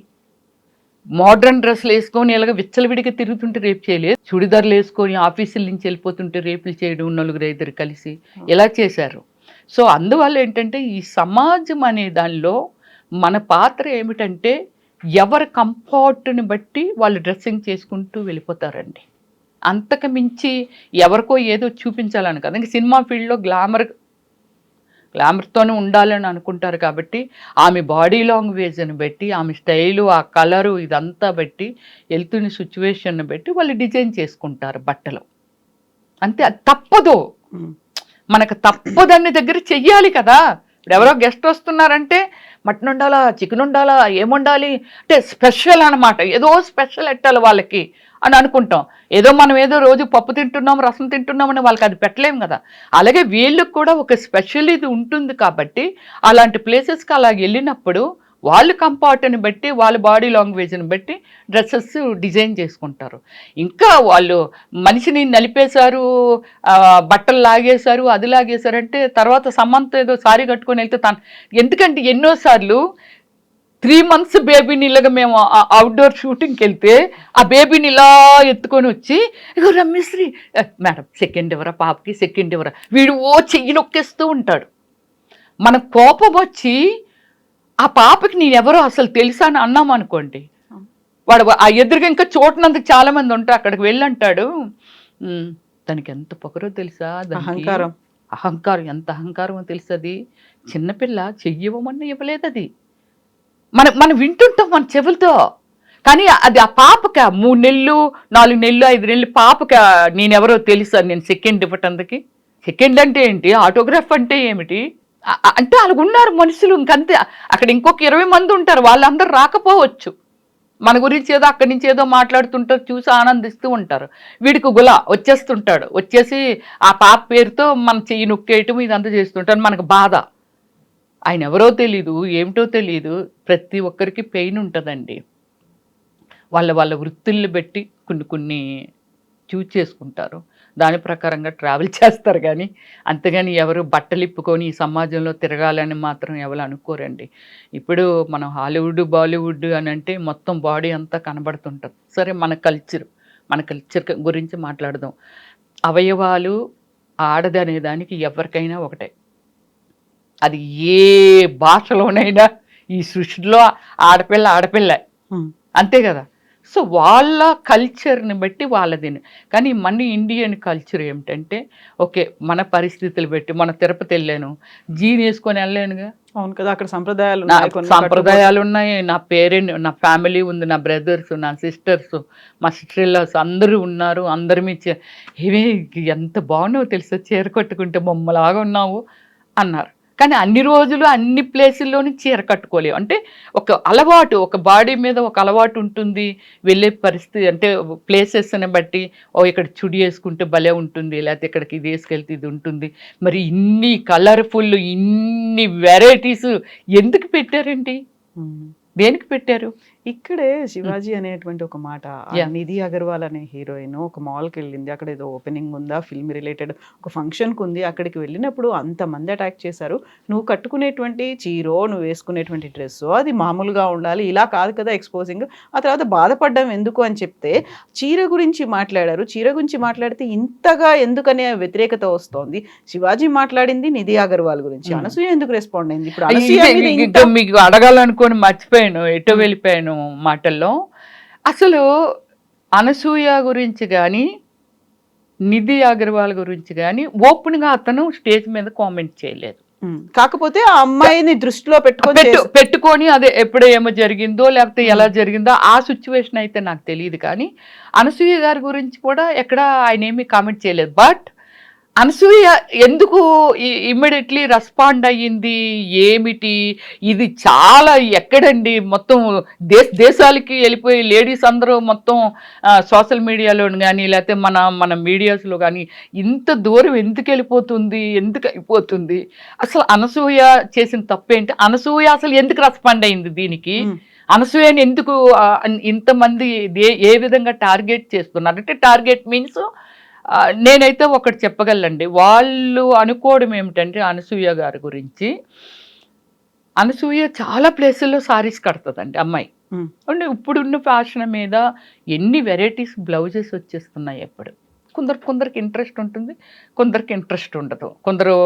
మోడ్రన్ డ్రెస్సులు వేసుకొని ఇలాగ విచ్చలవిడిగా తిరుగుతుంటే రేపు చేయలేదు, చుడిదార్లు వేసుకొని ఆఫీసుల నుంచి వెళ్ళిపోతుంటే రేపులు చేయడం, 4-5 కలిసి ఇలా చేశారు. సో అందువల్ల ఏంటంటే ఈ సమాజం అనే దానిలో మన పాత్ర ఏమిటంటే ఎవరి కంఫర్ట్ని బట్టి వాళ్ళు డ్రెస్సింగ్ చేసుకుంటూ వెళ్ళిపోతారండి. అంతకు మించి ఎవరికో ఏదో చూపించాలని కదా. ఇంకా సినిమా ఫీల్డ్లో గ్లామర్తోనే ఉండాలని అనుకుంటారు కాబట్టి ఆమె బాడీ లాంగ్వేజ్ని బట్టి, ఆమె స్టైలు, ఆ కలరు ఇదంతా బట్టి, వెళ్తున్న సిచ్యువేషన్ని బట్టి వాళ్ళు డిజైన్ చేసుకుంటారు బట్టలు, అంతే. అది తప్పదు, మనకు తప్పదని దగ్గర చెయ్యాలి కదా. ఇప్పుడు ఎవరో గెస్ట్ వస్తున్నారంటే మటన్ ఉండాలా, చికెన్ ఉండాలా, ఏముండాలి అంటే స్పెషల్ అనమాట, ఏదో స్పెషల్ ఎట్టాలి వాళ్ళకి అని అనుకుంటాం. మనం ఏదో రోజు పప్పు తింటున్నాం, రసం తింటున్నామని వాళ్ళకి అది పెట్టలేము కదా. అలాగే వీళ్ళకి కూడా ఒక స్పెషల్ ఇది ఉంటుంది కాబట్టి అలాంటి ప్లేసెస్కి అలా వెళ్ళినప్పుడు వాళ్ళు కంఫర్ట్ని బట్టి, వాళ్ళ బాడీ లాంగ్వేజ్ని బట్టి డ్రెస్సెస్ డిజైన్ చేసుకుంటారు. ఇంకా వాళ్ళు మనిషిని నలిపేశారు, బట్టలు లాగేశారు, అది లాగేశారంటే తర్వాత సమంత ఏదో సారీ కట్టుకొని వెళ్తే ఎందుకంటే ఎన్నోసార్లు 3 months బేబీని ఇలాగ మేము అవుట్డోర్ షూటింగ్కి వెళ్తే ఆ బేబీని ఇలా ఎత్తుకొని వచ్చి ఇగో రమ్యశ్రీ మేడం సెకండ్ ఇవ్వరా పాపకి, సెకండ్ ఇవ్వరా, వీడు చెయ్యి నొక్కేస్తూ ఉంటాడు. మన కోపం వచ్చి ఆ పాపకి నేనెవరో అసలు తెలుసా అని అన్నాం అనుకోండి, వాడు ఆ ఎదురుగా ఇంకా చూడనందుకు చాలామంది ఉంటారు, అక్కడికి వెళ్ళంటాడు దానికి ఎంత పొగరో తెలుసా, అహంకారం ఎంత అహంకారమో తెలుసు. అది చిన్నపిల్ల చెయ్యవమన్నా ఇవ్వలేదు, అది మనం వింటుంటాం మన చెవులతో. కానీ అది ఆ పాపకి 3 నెలలు 4 నెలలు 5 నెలలు పాపకి నేనెవరో తెలుసా నేను సెకండ్ ఇవ్వటానికి. సెకండ్ అంటే ఏంటి, ఆటోగ్రాఫ్ అంటే ఏమిటి అంటే అలాగున్నారు మనుషులు. ఇంకంతే, అక్కడ ఇంకొక 20 మంది ఉంటారు, వాళ్ళందరూ రాకపోవచ్చు, మన గురించి ఏదో అక్కడి నుంచి ఏదో మాట్లాడుతుంటారు, చూసి ఆనందిస్తూ ఉంటారు. వీడికి గులా వచ్చేస్తుంటాడు, వచ్చేసి ఆ పాప పేరుతో మన చెయ్యి నొక్కేయటం ఇదంతా చేస్తుంటాడు. మనకు బాధ, ఆయన ఎవరో తెలీదు, ఏమిటో తెలీదు. ప్రతి ఒక్కరికి పెయిన్ ఉంటుందండి. వాళ్ళ వృత్తుల్ని బట్టి కొన్ని చూజ్ చేసుకుంటారు, దాని ప్రకారంగా ట్రావెల్ చేస్తారు. కానీ అంతేగాని ఎవరు బట్టలు ఇప్పుకొని ఈ సమాజంలో తిరగాలని మాత్రం ఎవరు అనుకోరండి. ఇప్పుడు మనం హాలీవుడ్ బాలీవుడ్ అని అంటే మొత్తం బాడీ అంతా కనబడుతుంటుంది. సరే, మన కల్చర్ గురించి మాట్లాడదాం. అవయవాలు ఆడది అనే దానికి ఎవరికైనా ఒకటే, అది ఏ భాషలోనైనా ఈ సృష్టిలో ఆడపిల్ల అంతే కదా. సో వాళ్ళ కల్చర్ని బట్టి వాళ్ళదిని. కానీ మన ఇండియన్ కల్చర్ ఏమిటంటే ఓకే మన పరిస్థితులు బట్టి మన తిరుపతి వెళ్ళాను జీన్ వేసుకొని వెళ్ళానుగా. అవును కదా, అక్కడ సంప్రదాయాలు నా ఉన్నాయి, కొన్ని సాంప్రదాయాలు ఉన్నాయి, నా పేరెంట్ నా ఫ్యామిలీ ఉంది, నా బ్రదర్స్ నా సిస్టర్స్ మా సిస్టర్ ఇల్లాస్ అందరూ ఉన్నారు. అందరిమీ ఏమే ఎంత బాగున్నావు తెలుసా చీర కట్టుకుంటే బొమ్మలాగా ఉన్నావు అన్నారు. కానీ అన్ని రోజులు అన్ని ప్లేసుల్లోని చీర కట్టుకోలేవు. అంటే ఒక అలవాటు, ఒక బాడీ మీద ఒక అలవాటు ఉంటుంది, వెళ్ళే పరిస్థితి అంటే ప్లేసెస్ని బట్టి ఓ ఇక్కడ చుడి వేసుకుంటే భలే ఉంటుంది, లేకపోతే ఇక్కడికి ఇది వేసుకెళ్తే ఇది ఉంటుంది. మరి ఇన్ని కలర్ఫుల్ ఇన్ని వెరైటీస్ ఎందుకు పెట్టారండి? దేనికి పెట్టారు? ఇక్కడే శివాజీ అనేటువంటి ఒక మాట, నిధి అగర్వాల్ అనే హీరోయిన్ ఒక మాల్కి వెళ్ళింది, అక్కడ ఏదో ఓపెనింగ్ ఉందా ఫిల్మ్ రిలేటెడ్ ఒక ఫంక్షన్కి ఉంది, అక్కడికి వెళ్ళినప్పుడు అంతమంది అటాక్ చేశారు, నువ్వు కట్టుకునేటువంటి చీరో నువ్వు వేసుకునేటువంటి డ్రెస్సో అది మామూలుగా ఉండాలి, ఇలా కాదు కదా ఎక్స్పోజింగ్. ఆ తర్వాత బాధపడ్డం ఎందుకు అని చెప్తే చీర గురించి మాట్లాడారు. చీర గురించి మాట్లాడితే ఇంతగా ఎందుకనే వ్యతిరేకత వస్తోంది. శివాజీ మాట్లాడింది నిధి అగర్వాల్ గురించి, అనసూయ ఎందుకు రెస్పాండ్ అయింది? ఇప్పుడు అనసూయ మీద ఇంత మీకు అడగాలనుకొని మర్చిపోయాను, ఎటో వెళ్ళిపోయాను మాటల్లో. అసలు అనసూయ గురించి కానీ నిధి అగర్వాల్ గురించి కానీ ఓపెన్గా అతను స్టేజ్ మీద కామెంట్ చేయలేదు. కాకపోతే ఆ అమ్మాయిని దృష్టిలో పెట్టుకొని అదే ఎప్పుడో ఏమో జరిగిందో లేకపోతే ఎలా జరిగిందో ఆ సిచ్యువేషన్ అయితే నాకు తెలియదు. కానీ అనసూయ గారి గురించి కూడా ఎక్కడ ఆయన ఏమీ కామెంట్ చేయలేదు. బట్ అనసూయ ఎందుకు ఇమ్మీడియట్లీ రెస్పాండ్ అయ్యింది ఏమిటి? ఇది చాలా ఎక్కడండి మొత్తం దేశాలకి వెళ్ళిపోయి లేడీస్ అందరూ మొత్తం సోషల్ మీడియాలో కానీ లేకపోతే మన మీడియాస్లో కానీ ఇంత దూరం ఎందుకు వెళ్ళిపోతుంది, ఎందుకు అయిపోతుంది? అసలు అనసూయ చేసిన తప్పేంటి? అనసూయ అసలు ఎందుకు రెస్పాండ్ అయింది దీనికి? అనసూయని ఎందుకు ఇంతమంది ఏ విధంగా టార్గెట్ చేస్తున్నారు? అంటే టార్గెట్ మీన్స్ నేనైతే ఒకటి చెప్పగలండి, వాళ్ళు అనుకోవడం ఏమిటంటే అనసూయ గారి గురించి, అనసూయ చాలా ప్లేసుల్లో సారీస్ కడుతుందండి అమ్మాయి. అంటే ఇప్పుడున్న ఫ్యాషన్ మీద ఎన్ని వెరైటీస్ బ్లౌజెస్ వచ్చేస్తున్నాయి. ఎప్పుడు కొందరికి ఇంట్రెస్ట్ ఉంటుంది, కొందరికి ఇంట్రెస్ట్ ఉండదు. కొందరు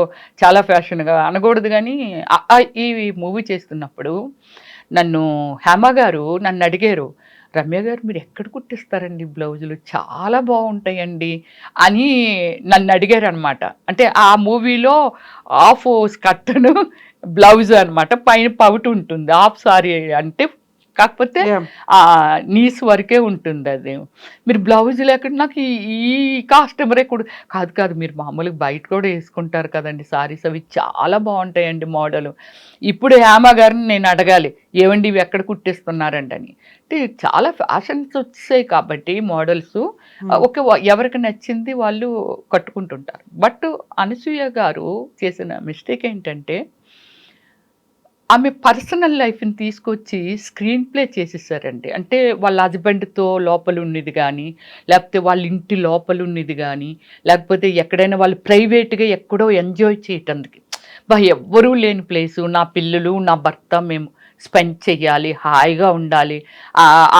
చాలా ఫ్యాషన్గా అనకూడదు. కానీ ఈ మూవీ చేస్తున్నప్పుడు నన్ను హేమ గారు నన్ను అడిగారు, రమ్య గారు మీరు ఎక్కడ కుట్టిస్తారండి బ్లౌజులు, చాలా బాగుంటాయండి అని నన్ను అడిగారు అనమాట. అంటే ఆ మూవీలో హాఫ్ స్కర్ట్ను బ్లౌజ్ అనమాట, పైన పౌట్ ఉంటుంది, హాఫ్ సారీ అంటే కాకపోతే నీస్ వరకే ఉంటుంది. అది మీరు బ్లౌజ్ లేకుండా నాకు ఈ కస్టమరే కూడా కాదు మీరు మామూలుగా బయట కూడా వేసుకుంటారు కదండి సారీస్, అవి చాలా బాగుంటాయండి మోడలు. ఇప్పుడు హేమ గారిని నేను అడగాలి ఏమండి ఇవి ఎక్కడ కుట్టిస్తున్నారండి అని. అంటే చాలా ఫ్యాషన్స్ వచ్చాయి కాబట్టి మోడల్స్ ఎవరికి నచ్చింది వాళ్ళు కట్టుకుంటుంటారు. బట్ అనసూయ గారు చేసిన మిస్టేక్ ఏంటంటే ఆమె పర్సనల్ లైఫ్ని తీసుకొచ్చి స్క్రీన్ ప్లే చేసేసారండి. అంటే వాళ్ళ హస్బెండ్తో లోపల ఉన్నది కానీ లేకపోతే వాళ్ళ ఇంటి లోపల ఉన్నది కానీ లేకపోతే ఎక్కడైనా వాళ్ళు ప్రైవేట్గా ఎక్కడో ఎంజాయ్ చేయటానికి ఎవ్వరూ లేని ప్లేసు, నా పిల్లలు నా భర్త మేము స్పెండ్ చెయ్యాలి, హాయిగా ఉండాలి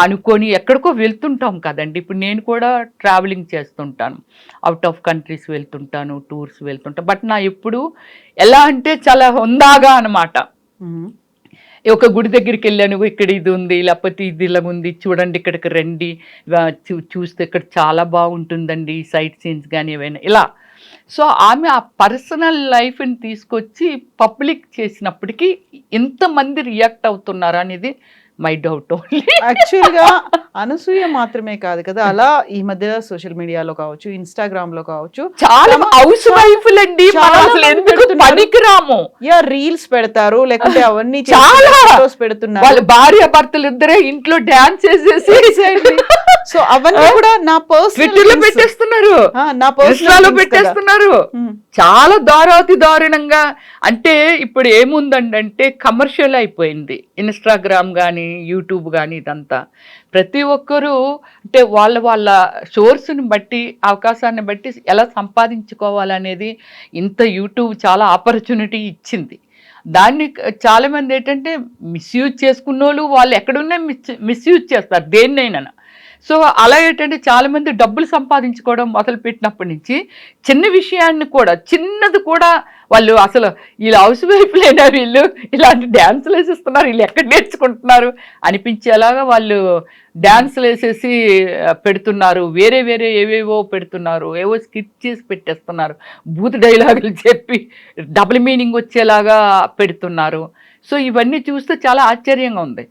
అనుకొని ఎక్కడికో వెళ్తుంటాం కదండి. ఇప్పుడు నేను కూడా ట్రావెలింగ్ చేస్తుంటాను, అవుట్ ఆఫ్ కంట్రీస్ వెళ్తుంటాను, టూర్స్ వెళ్తుంటాను. బట్ నా ఎప్పుడు ఎలా అంటే చాలా హుందాగా అనమాట. ఒక గుడి దగ్గరికి వెళ్ళాను, ఇక్కడ ఇది ఉంది లేకపోతే ఇది ఇలా ఉంది చూడండి, ఇక్కడికి రండి చూస్తే ఇక్కడ చాలా బాగుంటుందండి సైట్ సీన్స్ కానీ ఏవైనా ఇలా. సో ఆమె ఆ పర్సనల్ లైఫ్ని తీసుకొచ్చి పబ్లిక్ చేసినప్పటికీ ఇంతమంది రియాక్ట్ అవుతున్నారు అనేది మై డౌట్ ఓన్లీ. యాక్చువల్గా అనసూయ మాత్రమే కాదు కదా, అలా ఈ మధ్య సోషల్ మీడియాలో కావచ్చు, ఇన్స్టాగ్రామ్ లో కావచ్చు, చాలా హౌస్ వైఫ్లండి పనికిరాము రీల్స్ పెడతారు, లేకుంటే అవన్నీ చాలా పెడుతున్నారు. వాళ్ళ భార్య భర్తలు ఇద్దరే ఇంట్లో డాన్స్ చేసేసి సో అవన్నీ కూడా నా పర్సనల్ పెట్టేస్తున్నారు, నా పర్సనల్ పెట్టేస్తున్నారు. చాలా దారుణంగా. అంటే ఇప్పుడు ఏముందంటే కమర్షియల్ అయిపోయింది ఇన్స్టాగ్రామ్ కానీ యూట్యూబ్ కానీ ఇదంతా. ప్రతి ఒక్కరూ అంటే వాళ్ళ సోర్స్ని బట్టి అవకాశాన్ని బట్టి ఎలా సంపాదించుకోవాలనేది ఇంత యూట్యూబ్ చాలా ఆపర్చునిటీ ఇచ్చింది. దాన్ని చాలామంది ఏంటంటే మిస్యూజ్ చేసుకున్న వాళ్ళు ఎక్కడున్నా మిస్యూజ్ చేస్తారు దేన్నైనా. సో అలా ఏంటంటే చాలా మంది డబ్బులు సంపాదించుకోవడం మొదలు పెట్టినప్పటి నుంచి చిన్న విషయాన్ని కూడా చిన్నది కూడా వాళ్ళు అసలు వీళ్ళు హౌస్ వైఫ్లైనా వీళ్ళు ఇలాంటి డ్యాన్సులు వేసేస్తున్నారు, వీళ్ళు ఎక్కడ నేర్చుకుంటున్నారు అనిపించేలాగా వాళ్ళు డ్యాన్సులు వేసేసి పెడుతున్నారు, వేరే వేరే ఏవేవో పెడుతున్నారు, ఏవో స్కిట్ చేసి పెట్టేస్తున్నారు, బూత్ డైలాగులు చెప్పి డబుల్ మీనింగ్ వచ్చేలాగా పెడుతున్నారు. సో ఇవన్నీ చూస్తే చాలా ఆశ్చర్యంగా ఉంది.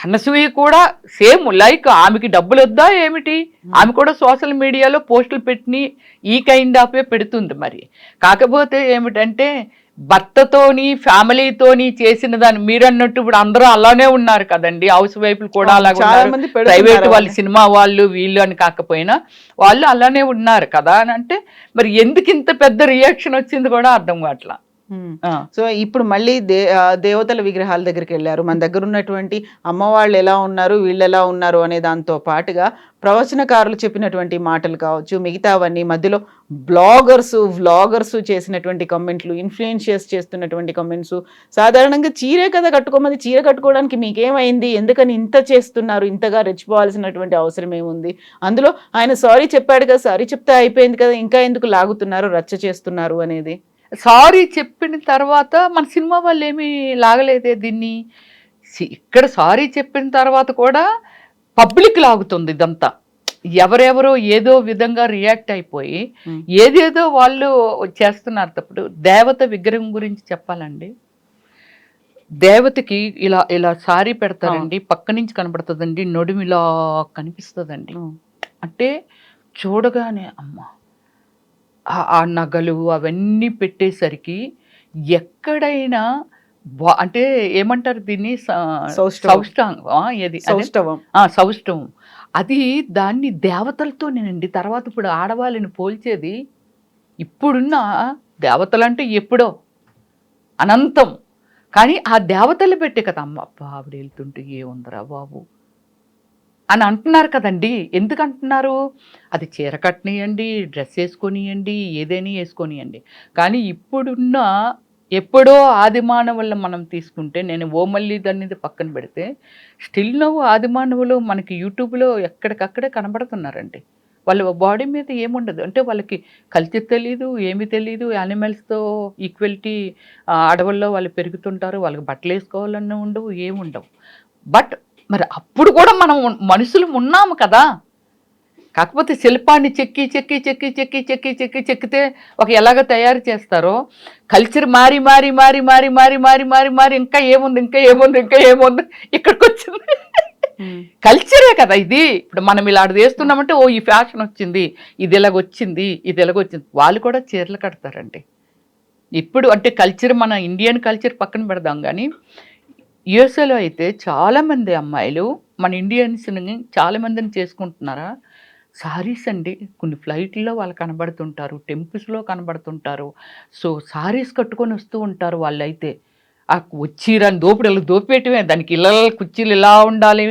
అనసూయ కూడా సేమ్ లైక్ ఆమెకి డబ్బులు వద్దా ఏమిటి, ఆమె కూడా సోషల్ మీడియాలో పోస్టులు పెట్టి ఈ కైండ్ ఆఫే పెడుతుంది. మరి కాకపోతే ఏమిటంటే భర్తతోని ఫ్యామిలీతోని చేసిన దాన్ని మీరు అన్నట్టు ఇప్పుడు అందరూ అలానే ఉన్నారు కదండి, హౌస్ వైఫ్లు కూడా అలాగే ఉన్నారు, ప్రైవేట్ వాళ్ళు సినిమా వాళ్ళు వీళ్ళు అని కాకపోయినా వాళ్ళు అలానే ఉన్నారు కదా అని అంటే మరి ఎందుకు ఇంత పెద్ద రియాక్షన్ వచ్చింది కూడా అర్థం కావట్లా. సో ఇప్పుడు మళ్ళీ దేవతల విగ్రహాల దగ్గరికి వెళ్ళారు. మన దగ్గర ఉన్నటువంటి అమ్మవాళ్ళు ఎలా ఉన్నారు, వీళ్ళు ఎలా ఉన్నారు అనే దాంతో పాటుగా ప్రవచనకారులు చెప్పినటువంటి మాటలు కావచ్చు, మిగతావన్నీ మధ్యలో వ్లాగర్స్ చేసినటువంటి కమెంట్లు, ఇన్ఫ్లుయెన్షియర్స్ చేస్తున్నటువంటి కమెంట్స్, సాధారణంగా చీరే కదా కట్టుకోమని, చీర కట్టుకోవడానికి మీకేమైంది, ఎందుకని ఇంత చేస్తున్నారు, ఇంతగా రెచ్చిపోవాల్సినటువంటి అవసరం ఏముంది, అందులో ఆయన సారీ చెప్పాడు కదా, సారీ చెప్తే అయిపోయింది కదా, ఇంకా ఎందుకు లాగుతున్నారు, రచ్చ చేస్తున్నారు అనేది. సారీ చెప్పిన తర్వాత మన సినిమా వాళ్ళు ఏమీ లాగలేదే దీన్ని. ఇక్కడ సారీ చెప్పిన తర్వాత కూడా పబ్లిక్ లాగుతుంది ఇదంతా, ఎవరెవరో ఏదో విధంగా రియాక్ట్ అయిపోయి ఏదేదో వాళ్ళు చేస్తున్నారు. తప్పుడు దేవత విగ్రహం గురించి చెప్పాలండి, దేవతకి ఇలా ఇలా సారీ పెడతారండి, పక్క నుంచి కనబడుతుందండి, నడుము ఇలా కనిపిస్తుందండి, అంటే చూడగానే అమ్మ ఆ నగలు అవన్నీ పెట్టేసరికి ఎక్కడైనా అంటే ఏమంటారు దీన్ని, సౌష్ఠవం, అది దాన్ని దేవతలతోనేనండి. తర్వాత ఇప్పుడు ఆడవాళ్ళని పోల్చేది, ఇప్పుడున్న దేవతలంటే ఎప్పుడో అనంతం, కానీ ఆ దేవతలు పెట్టే కదా అమ్మ ఆవిడ వెళ్తుంటే ఏముందరా బాబు అని అంటున్నారు కదండి. ఎందుకు అంటున్నారు, అది చీర కట్టనియండి, డ్రెస్ వేసుకొనియండి, ఏదైనా వేసుకొనియండి, కానీ ఇప్పుడున్న ఎప్పుడో ఆదిమానవుల మనం తీసుకుంటే, నేను మళ్ళీ దాన్ని పక్కన పెడితే స్టిల్ నవ్వు ఆదిమానవులు మనకి యూట్యూబ్లో ఎక్కడికక్కడే కనబడుతున్నారండి. వాళ్ళ బాడీ మీద ఏముండదు, అంటే వాళ్ళకి కల్చర్ తెలీదు, ఏమీ తెలీదు, యానిమల్స్తో ఈక్వలిటీ, అడవుల్లో వాళ్ళు పెరుగుతుంటారు, వాళ్ళకి బట్టలు వేసుకోవాలన్న ఉండవు, ఏముండవు. బట్ మరి అప్పుడు కూడా మనం మనుషులు ఉన్నాము కదా, కాకపోతే శిల్పాన్ని చెక్కి చెక్కి చెక్కి చెక్కి చెక్కి చెక్కి చెక్కితే ఒక ఎలాగ తయారు చేస్తారో కల్చర్ మారి మారి మారి మారి మారి మారి మారి మారి ఇంకా ఏముంది ఇంకా ఏముంది ఇంకా ఏముంది ఇక్కడికి వచ్చింది. కల్చరే కదా ఇది. ఇప్పుడు మనం ఇలా వేస్తున్నామంటే ఓ ఈ ఫ్యాషన్ వచ్చింది, ఇది ఎలాగొచ్చింది, ఇది ఎలాగొచ్చింది. వాళ్ళు కూడా చీరలు కడతారండి ఇప్పుడు. అంటే కల్చర్, మన ఇండియన్ కల్చర్ పక్కన పెడదాం, కానీ యుఎస్ఏలో అయితే చాలామంది అమ్మాయిలు మన ఇండియన్స్ని చాలామందిని చేసుకుంటున్నారా సారీస్ అండి. కొన్ని ఫ్లైట్లో వాళ్ళు కనబడుతుంటారు, టెంపుల్స్లో కనబడుతుంటారు. సో సారీస్ కట్టుకొని వస్తూ ఉంటారు వాళ్ళైతే. ఆ వచ్చిరాని దోపిడి ఇలా దోపేయటమే, దానికి ఇలా కుర్చీలు ఇలా ఉండాలి,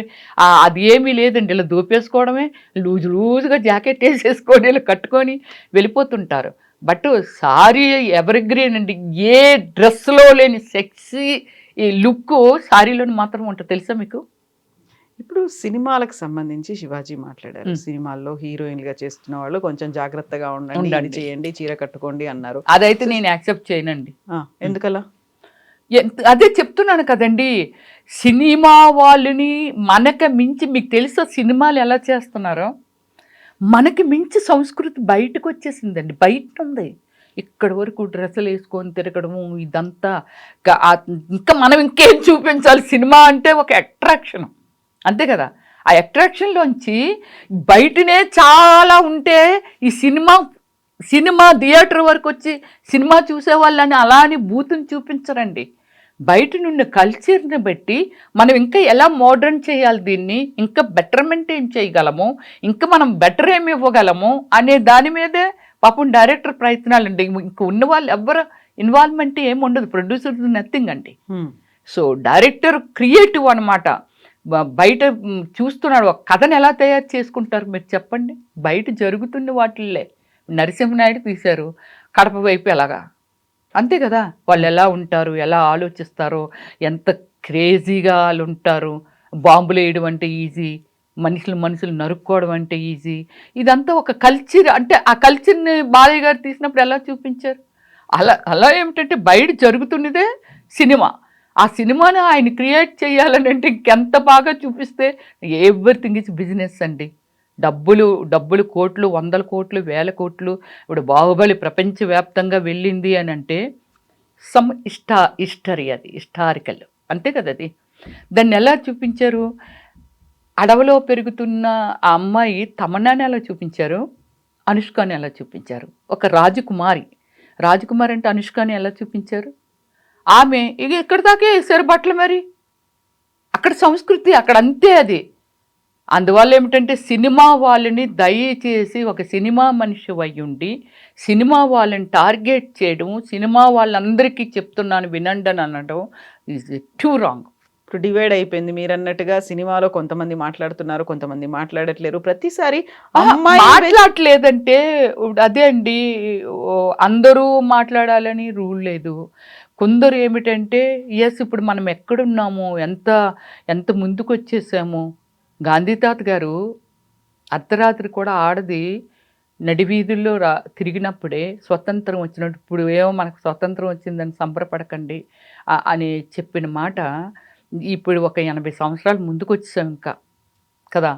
అది ఏమీ లేదండి, ఇలా దోపేసుకోవడమే, లూజుగా జాకెట్ వేసేసుకొని ఇలా కట్టుకొని వెళ్ళిపోతుంటారు. బట్ సారీ ఎవర్ గ్రీన్ అండి, ఏ డ్రెస్లో లేని సెక్సీ ఈ లుక్ సారీలోని మాత్రం ఉంటుంది, తెలుసా మీకు. ఇప్పుడు సినిమాలకు సంబంధించి శివాజీ మాట్లాడారు, సినిమాల్లో హీరోయిన్లుగా చేస్తున్న వాళ్ళు కొంచెం జాగ్రత్తగా ఉండండి, చేయండి, చీర కట్టుకోండి అన్నారు. అదైతే నేను యాక్సెప్ట్ చేయనండి. ఎందుకలా? అదే చెప్తున్నాను కదండి, సినిమా వాళ్ళని మనకి మించి, మీకు తెలుసా సినిమాలు ఎలా చేస్తున్నారో, మనకి మించి సంస్కృతి బయటకు వచ్చేసిందండి, బయట ఉంది. ఇక్కడ వరకు డ్రెస్సులు వేసుకొని తిరగడము ఇదంతా, ఇంకా మనం ఇంకేం చూపించాలి, సినిమా అంటే ఒక అట్రాక్షన్ అంతే కదా. ఆ అట్రాక్షన్లోంచి బయటనే చాలా ఉంటే ఈ సినిమా థియేటర్ వరకు వచ్చి సినిమా చూసేవాళ్ళని అలా అని బూతుని చూపించరండి. బయట నుండి కల్చర్ని బట్టి మనం ఇంకా ఎలా మోడర్న్ చేయాలి, దీన్ని ఇంకా బెటర్మెంట్ ఏం చేయగలము, ఇంకా మనం బెటర్ ఏమి ఇవ్వగలము అనే దాని మీదే పాపం డైరెక్టర్ ప్రయత్నాలు అండి. ఇంక ఉన్న వాళ్ళు ఎవ్వరు ఇన్వాల్వ్మెంట్ ఏమి ఉండదు, ప్రొడ్యూసర్ నథింగ్ అండి. సో డైరెక్టర్ క్రియేటివ్ అనమాట. బయట చూస్తున్నాడు, ఒక కథను ఎలా తయారు చేసుకుంటారు మీరు చెప్పండి. బయట జరుగుతున్న వాటిల్లే నరసింహనాయుడు తీశారు, కడప వైపు ఎలాగా, అంతే కదా. వాళ్ళు ఎలా ఉంటారు, ఎలా ఆలోచిస్తారో, ఎంత క్రేజీగా వాళ్ళు ఉంటారు. బాంబులు వేయడం అంటే ఈజీ, మనుషులు నరుక్కోవడం అంటే ఈజీ. ఇదంతా ఒక కల్చర్. అంటే ఆ కల్చర్ని బాలయ్య గారు తీసినప్పుడు ఎలా చూపించారు? అలా ఏమిటంటే బయట జరుగుతున్నదే సినిమా. ఆ సినిమాని ఆయన క్రియేట్ చేయాలని అంటే ఇంకెంత బాగా చూపిస్తే ఎవ్రీథింగ్ ఇస్ బిజినెస్ అండి. డబ్బులు కోట్లు, 100 కోట్లు, 1000 కోట్లు. ఇప్పుడు బాహుబలి ప్రపంచవ్యాప్తంగా వెళ్ళింది అని అంటే సమ్ హిస్టరీ, అది హిస్టారికల్ అంతే కదా. అది దాన్ని ఎలా చూపించారు? అడవిలో పెరుగుతున్న ఆ అమ్మాయి తమన్నాని ఎలా చూపించారు, అనుష్కని ఎలా చూపించారు. ఒక రాజకుమారి అంటే అనుష్కని ఎలా చూపించారు? ఆమె ఇక ఎక్కడి దాకే వేసారు బట్టలు. మరి అక్కడ సంస్కృతి అక్కడ అంతే అది. అందువల్ల ఏమిటంటే సినిమా వాళ్ళని దయచేసి ఒక సినిమా మనిషి అయ్యుండి సినిమా వాళ్ళని టార్గెట్ చేయడం, సినిమా వాళ్ళందరికీ చెప్తున్నాను వినండి అని అనడం ఈజ్ టూ రాంగ్. ఇప్పుడు డివైడ్ అయిపోయింది మీరు అన్నట్టుగా. సినిమాలో కొంతమంది మాట్లాడుతున్నారు, కొంతమంది మాట్లాడట్లేరు. ప్రతిసారి అమ్మాయి మాట్లాడలేదంటే అదే అండి, అందరూ మాట్లాడాలని రూల్ లేదు. కొందరు ఏమిటంటే ఎస్ ఇప్పుడు మనం ఎక్కడున్నాము, ఎంత ముందుకు వచ్చేసాము. గాంధీ తాత గారు అర్ధరాత్రి కూడా ఆడది నడివీధుల్లో తిరిగినప్పుడే స్వతంత్రం వచ్చినట్టు, ఇప్పుడు ఏమో మనకు స్వతంత్రం వచ్చిందని సంబరపడకండి అని చెప్పిన మాట ఇప్పుడు ఒక 80 సంవత్సరాలు ముందుకు వచ్చేసాం ఇంకా కదా.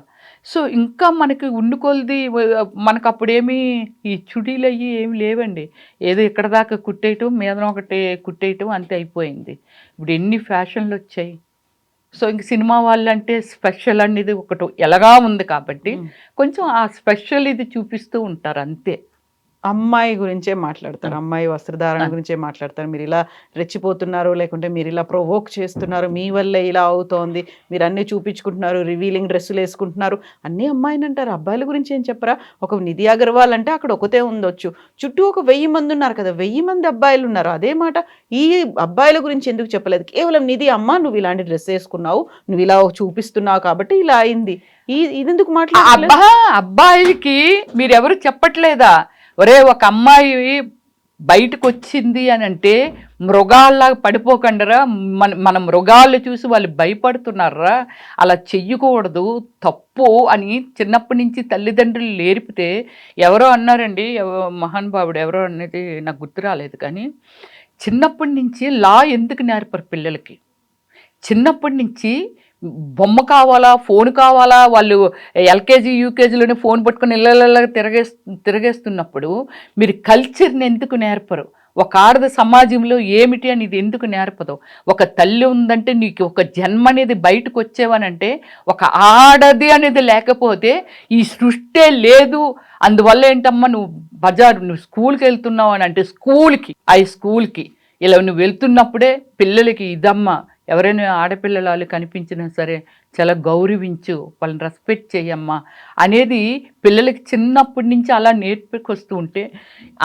సో ఇంకా మనకి ఉండుకొలది మనకు అప్పుడేమీ ఈ చుడీలు అయ్యి ఏమి లేవండి. ఏదో ఇక్కడ దాకా కుట్టేయటం, మీద ఒకటి కుట్టేయటం అంతే అయిపోయింది. ఇప్పుడు ఎన్ని ఫ్యాషన్లు వచ్చాయి. సో ఇంక సినిమా వాళ్ళంటే స్పెషల్ అనేది ఒకటి ఎలాగా ఉంది కాబట్టి కొంచెం ఆ స్పెషల్ ఇది చూపిస్తూ ఉంటారు అంతే. అమ్మాయి గురించే మాట్లాడతారు, అమ్మాయి వస్త్రధారణ గురించే మాట్లాడతారు. మీరు ఇలా రెచ్చిపోతున్నారు, లేకుంటే మీరు ఇలా ప్రొవోక్ చేస్తున్నారు, మీ వల్లే ఇలా అవుతోంది, మీరు అన్నీ చూపించుకుంటున్నారు, రివీలింగ్ డ్రెస్సులు వేసుకుంటున్నారు, అన్నీ అమ్మాయిని అంటారు. అబ్బాయిల గురించి ఏం చెప్పరా? ఒక నిధి అగర్వాల్ అంటే అక్కడ ఒకతే ఉండొచ్చు, చుట్టూ ఒక 1000 మంది ఉన్నారు కదా, 1000 మంది అబ్బాయిలు ఉన్నారు. అదే మాట ఈ అబ్బాయిల గురించి ఎందుకు చెప్పలేదు? కేవలం నిధి అమ్మ నువ్వు ఇలాంటి డ్రెస్ వేసుకున్నావు, నువ్వు ఇలా చూపిస్తున్నావు కాబట్టి ఇలా అయింది, ఇదెందుకు మాట్లాడ? అబ్బాయిలకి మీరెవరు చెప్పట్లేదా? ఒరే ఒక అమ్మాయి బయటకు వచ్చింది అని అంటే మృగాల్లాగా పడిపోకండిరా. మన మృగాలు చూసి వాళ్ళు భయపడుతున్నారా? అలా చెయ్యకూడదు, తప్పు అని చిన్నప్పటి నుంచి తల్లిదండ్రులు నేర్పితే. ఎవరో అన్నారండి, మహానుభావుడు ఎవరో అనేది నాకు గుర్తు రాలేదు, కానీ చిన్నప్పటి నుంచి లా ఎందుకు నేర్పరు పిల్లలకి? చిన్నప్పటి నుంచి బొమ్మ కావాలా, ఫోన్ కావాలా, వాళ్ళు ఎల్కేజీ యూకేజీలోనే ఫోన్ పట్టుకుని ఇళ్ళ తిరగేస్తున్నప్పుడు మీరు కల్చర్ని ఎందుకు నేర్పరు? ఒక ఆడద సమాజంలో ఏమిటి అని ఇది ఎందుకు నేర్పదు? ఒక తల్లి ఉందంటే నీకు ఒక జన్మ అనేది బయటకు వచ్చేవనంటే ఒక ఆడది అనేది లేకపోతే ఈ సృష్టే లేదు. అందువల్ల ఏంటమ్మా నువ్వు స్కూల్కి వెళ్తున్నావు అని అంటే స్కూల్కి ఇలా నువ్వు వెళ్తున్నప్పుడే పిల్లలకి ఇదమ్మా, ఎవరైనా ఆడపిల్లలు కనిపించినా సరే చాలా గౌరవించు, వాళ్ళని రెస్పెక్ట్ చేయమ్మా అనేది పిల్లలకి చిన్నప్పటి నుంచి అలా నేర్పుకొస్తూ ఉంటే,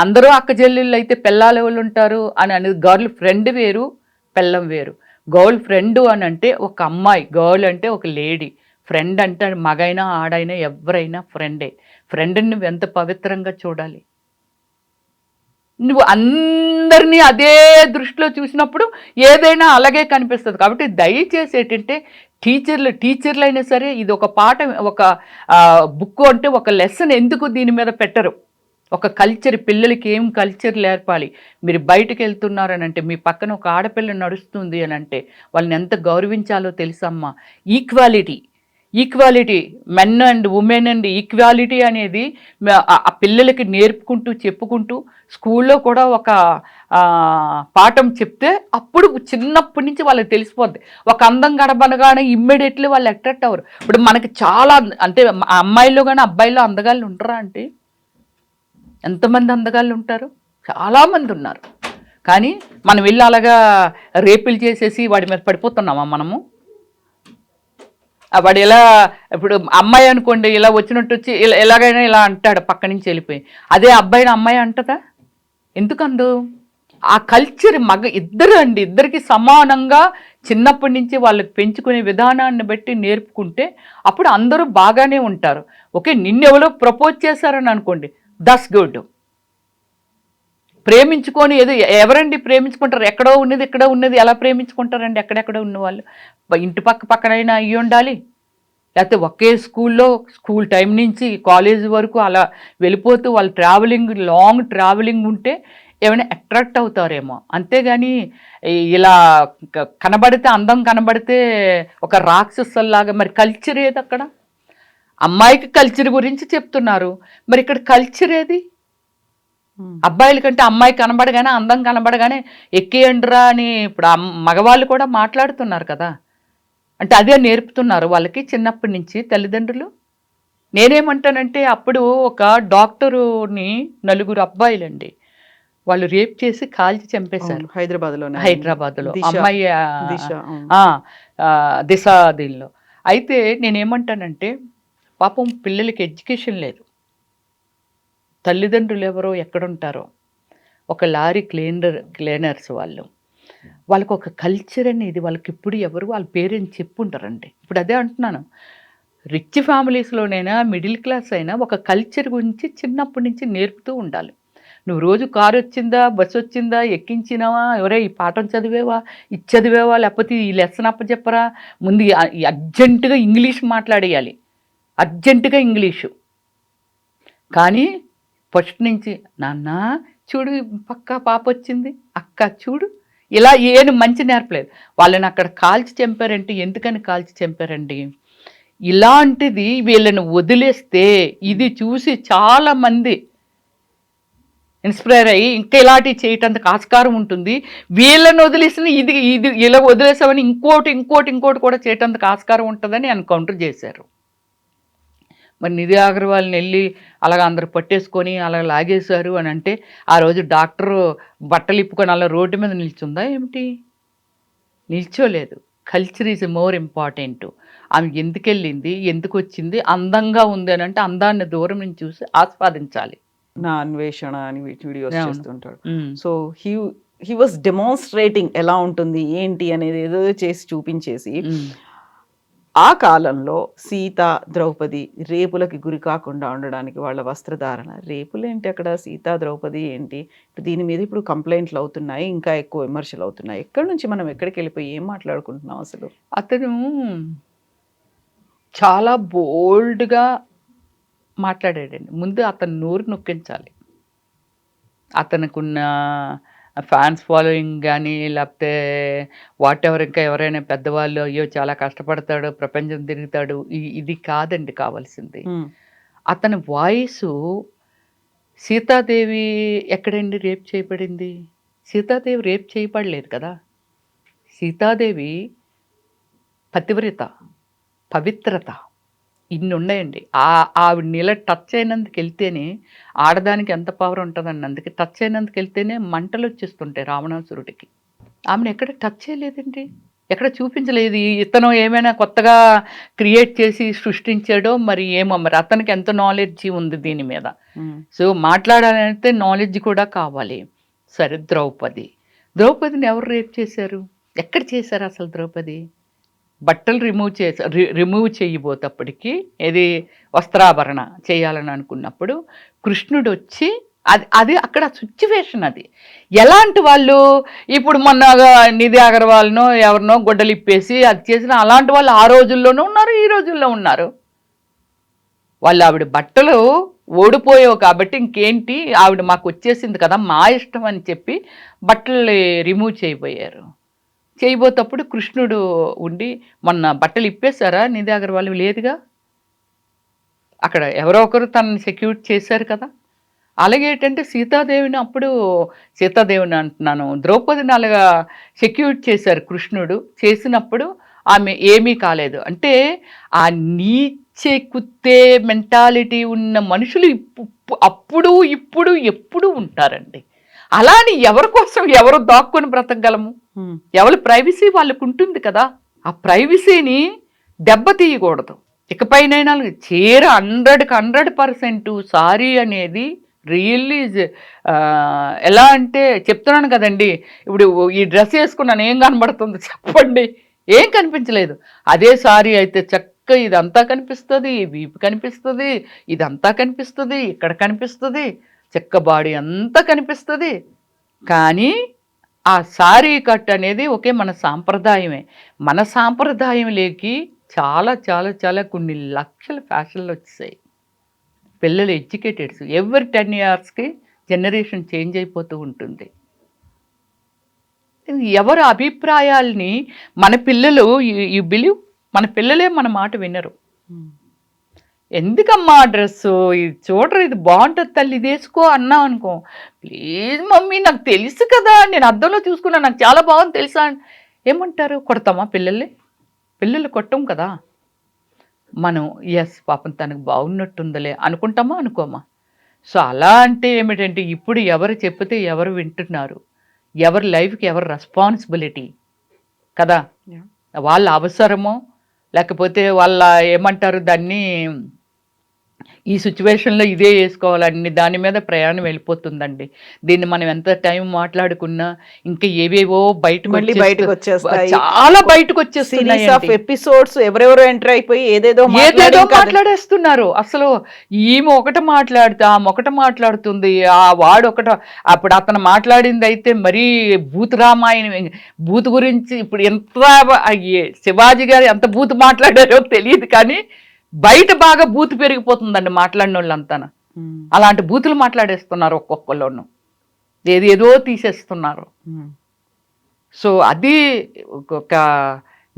అందరూ అక్కచెల్లెళ్ళు అయితే పెళ్ళాలు ఎవరు ఉంటారు అని అనేది గర్ల్ ఫ్రెండ్ వేరు, పెళ్ళం వేరు. గర్ల్ ఫ్రెండ్ అని అంటే ఒక అమ్మాయి, గర్ల్ అంటే ఒక లేడీ, ఫ్రెండ్ అంటే మగైనా ఆడైనా ఎవరైనా ఫ్రెండే. ఫ్రెండ్ని నువ్వు ఎంత పవిత్రంగా చూడాలి. నువ్వు అందరినీ అదే దృష్టిలో చూసినప్పుడు ఏదైనా అలాగే కనిపిస్తుంది. కాబట్టి దయచేసి ఏంటంటే టీచర్లు అయినా సరే ఇది ఒక పాఠం, ఒక బుక్ అంటే ఒక లెసన్ ఎందుకు దీని మీద పెట్టరు? ఒక కల్చర్, పిల్లలకి ఏం కల్చర్ నేర్పాలి. మీరు బయటకు వెళ్తున్నారని అంటే మీ పక్కన ఒక ఆడపిల్ల నడుస్తుంది అని అంటే వాళ్ళని ఎంత గౌరవించాలో తెలుసమ్మా. Equality men and women and equality అనేది ఆ పిల్లలకి నేర్పుకుంటూ చెప్పుకుంటూ స్కూల్లో కూడా ఒక పాఠం చెప్తే అప్పుడు చిన్నప్పటి నుంచి వాళ్ళకి తెలిసిపోద్ది. ఒక అందం గడబనగానే ఇమ్మీడియట్లీ వాళ్ళు అట్రాక్ట్ అవ్వరు. ఇప్పుడు మనకి చాలా అంటే అమ్మాయిల్లో కానీ అబ్బాయిల్లో అందగాళ్ళు ఉంటారా అంటే ఎంతమంది అందగాళ్ళు ఉంటారు? చాలామంది ఉన్నారు. కానీ మనం వెళ్ళి అలాగా రేపులు చేసేసి వాడి మీద పడిపోతున్నామా మనము? వాడు ఎలా, ఇప్పుడు అమ్మాయి అనుకోండి ఇలా వచ్చినట్టు వచ్చి ఎలాగైనా ఇలా అంటాడు పక్క నుంచి వెళ్ళిపోయి, అదే అబ్బాయిని అమ్మాయి అంటదా? ఎందుకందు? ఆ కల్చర్ ఇద్దరికి సమానంగా చిన్నప్పటి నుంచి వాళ్ళకి పెంచుకునే విధానాన్ని బట్టి నేర్పుకుంటే అప్పుడు అందరూ బాగానే ఉంటారు. ఓకే, నిన్నెవరో ప్రపోజ్ చేశారని అనుకోండి, దట్స్ గుడ్. ప్రేమించుకొని ఎవరండి ప్రేమించుకుంటారు? ఎక్కడో ఉన్నది ఇక్కడ ఉన్నది ఎలా ప్రేమించుకుంటారండి? ఎక్కడెక్కడ ఉన్నవాళ్ళు ఇంటి పక్కనైనా అయ్యి ఉండాలి. లేకపోతే ఒకే స్కూల్లో స్కూల్ టైం నుంచి కాలేజ్ వరకు అలా వెళ్ళిపోతూ వాళ్ళు లాంగ్ ట్రావెలింగ్ ఉంటే ఏమైనా అట్రాక్ట్ అవుతారేమో. అంతేగాని ఇలా కనబడితే అందం కనబడితే ఒక రాక్షసుల్లాగా, మరి కల్చర్ ఏది అక్కడ? అమ్మాయికి కల్చర్ గురించి చెప్తున్నారు, మరి ఇక్కడ కల్చర్ ఏది? అబ్బాయిల కంటే అమ్మాయి కనబడగానే, అందం కనబడగానే ఎక్కేయండిరా అని ఇప్పుడు మగవాళ్ళు కూడా మాట్లాడుతున్నారు కదా. అంటే అదే నేర్పుతున్నారు వాళ్ళకి చిన్నప్పటి నుంచి తల్లిదండ్రులు. నేనేమంటానంటే అప్పుడు ఒక డాక్టరుని 4 అబ్బాయిలండి వాళ్ళు రేప్ చేసి కాల్చి చంపేశారు హైదరాబాద్లో అమ్మాయి దిశ దీనిలో. అయితే నేనేమంటానంటే పాపం పిల్లలకి ఎడ్యుకేషన్ లేదు, తల్లిదండ్రులు ఎవరో ఎక్కడుంటారో, ఒక లారీ క్లీనర్స్ వాళ్ళకు ఒక కల్చర్ అనేది వాళ్ళకి ఇప్పుడు ఎవరు వాళ్ళ పేరెంట్స్ చెప్పుంటారండి. ఇప్పుడు అదే అంటున్నాను, రిచ్ ఫ్యామిలీస్లోనైనా మిడిల్ క్లాస్ అయినా ఒక కల్చర్ గురించి చిన్నప్పటి నుంచి నేర్పుతూ ఉండాలి. నువ్వు రోజు కారు వచ్చిందా, బస్సు వచ్చిందా, ఎక్కించినావా, ఎవరే ఈ పాఠం చదివేవా, ఇది చదివేవా, లేకపోతే ఈ లెసన్ అప్పచెప్పరా, ముందు అర్జెంటుగా ఇంగ్లీష్ మాట్లాడేయాలి, అర్జెంటుగా ఇంగ్లీషు. కానీ ఫస్ట్ నుంచి నాన్న చూడు పక్క పాప వచ్చింది, అక్క చూడు, ఇలా ఏను మంచి నేర్పలేదు. వాళ్ళని అక్కడ కాల్చి చంపారంటే ఎందుకని కాల్చి చంపారండి? ఇలాంటిది వీళ్ళని వదిలేస్తే ఇది చూసి చాలామంది ఇన్స్పైర్ అయ్యి ఇంకా ఇలాంటివి చేయటానికి ఆస్కారం ఉంటుంది. వీళ్ళని వదిలేసిన ఇది ఇలా వదిలేసామని ఇంకోటి కూడా చేయటానికి ఆస్కారం ఉంటుందని ఎన్కౌంటర్ చేశారు. మరి నిధి అగర్వాల్ని వెళ్ళి అలాగ అందరు పట్టేసుకొని అలా లాగేశారు అని అంటే ఆ రోజు డాక్టరు బట్టలు ఇప్పుకొని అలా రోడ్డు మీద నిల్చుందా ఏమిటి? నిల్చోలేదు. Culture is more important. ఆమె ఎందుకు వెళ్ళింది, ఎందుకు వచ్చింది, అందంగా ఉంది అని అంటే అందాన్ని దూరం నుంచి చూసి ఆస్వాదించాలి. నా అన్వేషణ అని వీడియోస్ చేస్తుంటాడు. సో హీ వాస్ డెమాన్స్ట్రేటింగ్ ఎలా ఉంటుంది ఏంటి అనేది ఏదో చేసి చూపించేసి ఆ కాలంలో సీత ద్రౌపది రేపులకి గురి కాకుండా ఉండడానికి వాళ్ళ వస్త్రధారణ, రేపులు ఏంటి అక్కడ, సీత ద్రౌపది ఏంటి, దీని మీద ఇప్పుడు కంప్లైంట్లు అవుతున్నాయి, ఇంకా ఎక్కువ విమర్శలు అవుతున్నాయి. ఎక్కడి నుంచి మనం ఎక్కడికి వెళ్ళిపోయి ఏం మాట్లాడుకుంటున్నాం అసలు? అతను చాలా బోల్డ్గా మాట్లాడాడండి. ముందు అతను నోరు నొక్కించాలి. అతనుకున్న ఫ్యాన్స్ ఫాలోయింగ్ కానీ లేకపోతే వాట్ ఎవర్, ఇంకా ఎవరైనా పెద్దవాళ్ళు అయ్యో చాలా కష్టపడతాడు, ప్రపంచం తిరుగుతాడు, ఇది కాదండి కావాల్సింది. అతని వాయిసు, సీతాదేవి ఎక్కడండి రేప్ చేయబడింది? సీతాదేవి రేప్ చేయబడలేదు కదా. సీతాదేవి పతివ్రత, పవిత్రత, ఇన్ని ఉన్నాయండి. ఆవిడ నీళ్ళ టచ్ అయినందుకు వెళ్తేనే ఆడదానికి ఎంత పవర్ ఉంటుందండి. అందుకే టచ్ అయినందుకు వెళ్తేనే మంటలు వచ్చేస్తుంటాయి రావణాసురుడికి. ఆమెను ఎక్కడ టచ్ చేయలేదండి, ఎక్కడ చూపించలేదు. ఇతను ఏమైనా కొత్తగా క్రియేట్ చేసి సృష్టించాడో మరి ఏమో, మరి అతనికి ఎంత నాలెడ్జ్ ఉంది దీని మీద. సో మాట్లాడాలంటే నాలెడ్జ్ కూడా కావాలి. సరే, ద్రౌపదిని ఎవరు రేప్ చేశారు, ఎక్కడ చేశారు అసలు? ద్రౌపది బట్టలు రిమూవ్ చేయబోతప్పటికి ఏది వస్త్రాభరణ చేయాలని అనుకున్నప్పుడు కృష్ణుడు వచ్చి అది అక్కడ సిచ్యువేషన్. అది ఎలాంటి వాళ్ళు, ఇప్పుడు మొన్న నిధి అగర్వాల్నో ఎవరినో గొడ్డలు ఇప్పేసి అది చేసిన అలాంటి వాళ్ళు ఆ రోజుల్లోనూ ఉన్నారు, ఈ రోజుల్లో ఉన్నారు. వాళ్ళు ఆవిడ బట్టలు ఓడిపోయావు కాబట్టి ఇంకేంటి, ఆవిడ మాకు వచ్చేసింది కదా మా ఇష్టం అని చెప్పి బట్టలు రిమూవ్ చేయబోతప్పుడు కృష్ణుడు ఉండి మొన్న బట్టలు ఇప్పేశారా నిధి అగర్వాల్? లేదుగా. అక్కడ ఎవరో ఒకరు తనని సెక్యూర్ చేశారు కదా. అలాగే ఏంటంటే సీతాదేవిని అంటున్నాను, ద్రౌపదిని అలాగా సెక్యూర్ చేశారు కృష్ణుడు. చేసినప్పుడు ఆమె ఏమీ కాలేదు. అంటే ఆ నీచే కుత్తే మెంటాలిటీ ఉన్న మనుషులు అప్పుడు ఇప్పుడు ఎప్పుడు ఉంటారండి. అలాని ఎవరి కోసం ఎవరు దాక్కుని బ్రతకగలము? ఎవరి ప్రైవసీ వాళ్ళకు ఉంటుంది కదా. ఆ ప్రైవసీని దెబ్బతీయకూడదు. ఇకపైనైనా 100% సారీ అనేది రియల్లీ ఎలా అంటే చెప్తున్నాను కదండి, ఇప్పుడు ఈ డ్రెస్ వేసుకున్నాను ఏం కనబడుతుంది చెప్పండి? ఏం కనిపించలేదు. అదే సారీ అయితే చక్కగా ఇదంతా కనిపిస్తుంది, వీపు కనిపిస్తుంది, ఇదంతా కనిపిస్తుంది, ఇక్కడ కనిపిస్తుంది, చెక్క బాడీ అంతా కనిపిస్తుంది. కానీ ఆ సారీ కట్ అనేది ఒకే మన సాంప్రదాయమే. మన సాంప్రదాయం లేకి చాలా చాలా చాలా కొన్ని లక్షల ఫ్యాషన్లు వచ్చేసాయి. పిల్లలు ఎడ్యుకేటెడ్స్ ఎవ్రీ 10 ఇయర్స్కి జనరేషన్ చేంజ్ అయిపోతూ ఉంటుంది. ఎవరి అభిప్రాయాల్ని మన పిల్లలు యు బిలీవ్ మన పిల్లలే మన మాట వినరు. ఎందుకమ్మా డ్రెస్సు ఇది చూడరు, ఇది బాగుంటుంది తల్లి, ఇది వేసుకో అన్నా అనుకో, ప్లీజ్ మమ్మీ నాకు తెలుసు కదా, నేను అద్దంలో చూసుకున్నా నాకు చాలా బాగుంది తెలుసా, ఏమంటారు, కొడతామా పిల్లల్ని? పిల్లలు కొట్టం కదా. మనం ఎస్ పాపం తనకు బాగున్నట్టుందలే అనుకుంటామా అనుకోమా? సో అలా అంటే ఏమిటంటే ఇప్పుడు ఎవరు చెప్తే ఎవరు వింటున్నారు, ఎవరి లైఫ్కి ఎవరు రెస్పాన్సిబిలిటీ కదా. వాళ్ళ అవసరమో లేకపోతే వాళ్ళ ఏమంటారు దాన్ని, ఈ సిచ్యువేషన్లో ఇదే వేసుకోవాలని దాని మీద ప్రయాణం వెళ్ళిపోతుందండి. దీన్ని మనం ఎంత టైం మాట్లాడుకున్నా ఇంకా ఏవేవో బయటకు వచ్చేస్తాయి, చాలా బయటకు వచ్చేస్తున్నాయి. ఎపిసోడ్స్ ఎవరెవరో ఎంటర్ అయిపోయి ఏదేదో మాట్లాడేస్తున్నారు. అసలు ఈమె ఒకటి మాట్లాడితే ఆమె ఒకటి మాట్లాడుతుంది, ఆ వాడు ఒకట. అప్పుడు అతను మాట్లాడింది అయితే మరీ భూత రామాయణం, భూత్ గురించి ఇప్పుడు ఎంత శివాజీ గారు ఎంత భూత్ మాట్లాడారో తెలియదు, కానీ బయట బాగా బూతు పెరిగిపోతుందండి మాట్లాడిన వాళ్ళంతా. అలాంటి బూతులు మాట్లాడేస్తున్నారు ఒక్కొక్కళ్ళను, ఏదో తీసేస్తున్నారు. సో అది ఒక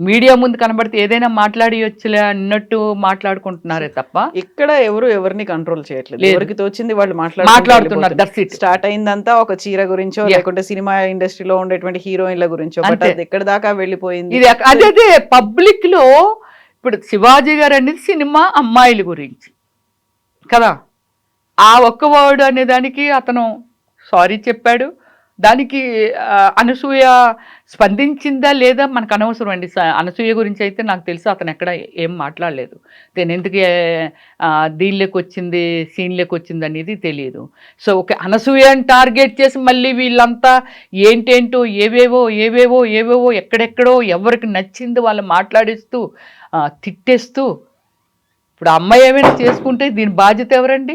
మీడియా ముందు కనబడితే ఏదైనా మాట్లాడియొచ్చులే అన్నట్టు మాట్లాడుకుంటున్నారే తప్ప ఇక్కడ ఎవరిని కంట్రోల్ చేయట్లేదు. ఎవరికి తోచింది వాళ్ళు మాట్లాడుతున్నారు. స్టార్ట్ అయిందంతా ఒక చీర గురించో లేకుంటే సినిమా ఇండస్ట్రీలో ఉండేటువంటి హీరోయిన్ల గురించో, ఎక్కడ దాకా వెళ్ళిపోయింది. ఇది అదే పబ్లిక్ లో. ఇప్పుడు శివాజీ గారు అనేది సినిమా అమ్మాయిల గురించి కదా, ఆ ఒక్క వర్డ్ అనే దానికి అతను సారీ చెప్పాడు. దానికి అనసూయ స్పందించిందా లేదా మనకు అనవసరం అండి. అనసూయ గురించి అయితే నాకు తెలుసు అతను ఎక్కడ ఏం మాట్లాడలేదు. నేను ఎందుకు దీనిలోకి వచ్చింది సీన్లోకి వచ్చింది అనేది తెలియదు. సో ఓకే, అనసూయని టార్గెట్ చేసి మళ్ళీ వీళ్ళంతా ఏంటేంటో ఏవేవో ఎక్కడెక్కడో ఎవరికి నచ్చింది వాళ్ళు మాట్లాడిస్తూ తిట్టేస్తూ. ఇప్పుడు అమ్మాయి ఏమైనా చేసుకుంటే దీని బాధ్యత ఎవరండి?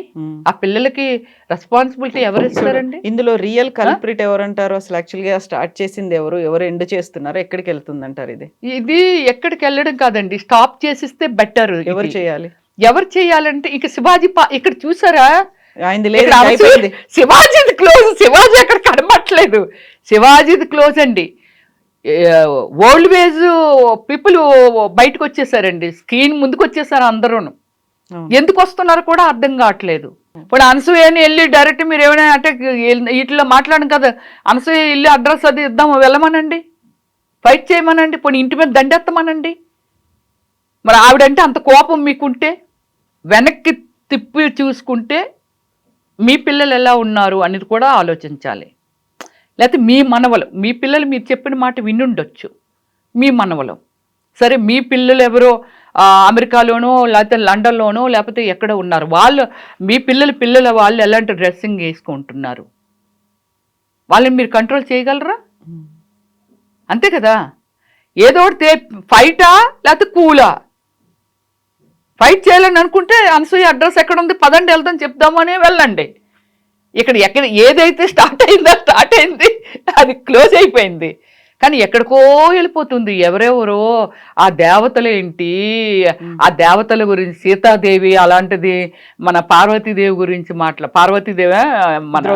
ఆ పిల్లలకి రెస్పాన్సిబిలిటీ ఎవరు ఇస్తారండి? ఇందులో రియల్ కల్ప్రిట్ ఎవరంటారు? అసలు యాక్చువల్గా స్టార్ట్ చేసింది ఎవరు ఎండ్ చేస్తున్నారు, ఎక్కడికి వెళ్తుంది అంటారు? ఇది ఎక్కడికి వెళ్ళడం కాదండి, స్టాప్ చేసిస్తే బెటర్. ఎవరు చేయాలంటే ఇక శివాజీ ఇక్కడ చూసారా, శివాజీది క్లోజ్. శివాజీ అక్కడ కనబట్టలేదు, శివాజీది క్లోజ్ అండి. ఓల్డ్ ఏజ్ పీపుల్ బయటకు వచ్చేసారండి, స్క్రీన్ ముందుకు వచ్చేసారు అందరూ. ఎందుకు వస్తున్నారో కూడా అర్థం కావట్లేదు. ఇప్పుడు అనసూయని వెళ్ళి డైరెక్ట్ మీరు ఏమైనా అంటే వీటిలో మాట్లాడడం కదా, అనసూయ వెళ్ళి అడ్రస్ అది ఇద్దాము వెళ్ళమనండి, ఫైట్ చేయమనండి, పోనీ ఇంటి మీద దండెత్తమనండి. మరి ఆవిడంటే అంత కోపం మీకుంటే వెనక్కి తిప్పి చూసుకుంటే మీ పిల్లలు ఎలా ఉన్నారు అనేది కూడా ఆలోచించాలి. లేకపోతే మీ మనవలు, మీ పిల్లలు మీరు చెప్పిన మాట వినుండొచ్చు, మీ మనవలు సరే, మీ పిల్లలు ఎవరో అమెరికాలోనో లేకపోతే లండన్లోనో లేకపోతే ఎక్కడ ఉన్నారు, వాళ్ళు మీ పిల్లల వాళ్ళు ఎలాంటి డ్రెస్సింగ్ వేసుకుంటున్నారు, వాళ్ళని మీరు కంట్రోల్ చేయగలరా? అంతే కదా. ఏదో ఫైటా లేకపోతే కూలా? ఫైట్ చేయాలని అనుకుంటే అనసూయ అడ్రస్ ఎక్కడ ఉంది, పదండి వెళ్దాం చెప్దామని వెళ్ళండి. ఎక్కడ ఏదైతే స్టార్ట్ అయింది అది క్లోజ్ అయిపోయింది, కానీ ఎక్కడికో వెళ్ళిపోతుంది. ఎవరెవరో ఆ దేవతలేంటి, ఆ దేవతల గురించి సీతాదేవి అలాంటిది, మన పార్వతీదేవి గురించి పార్వతీదేవి మన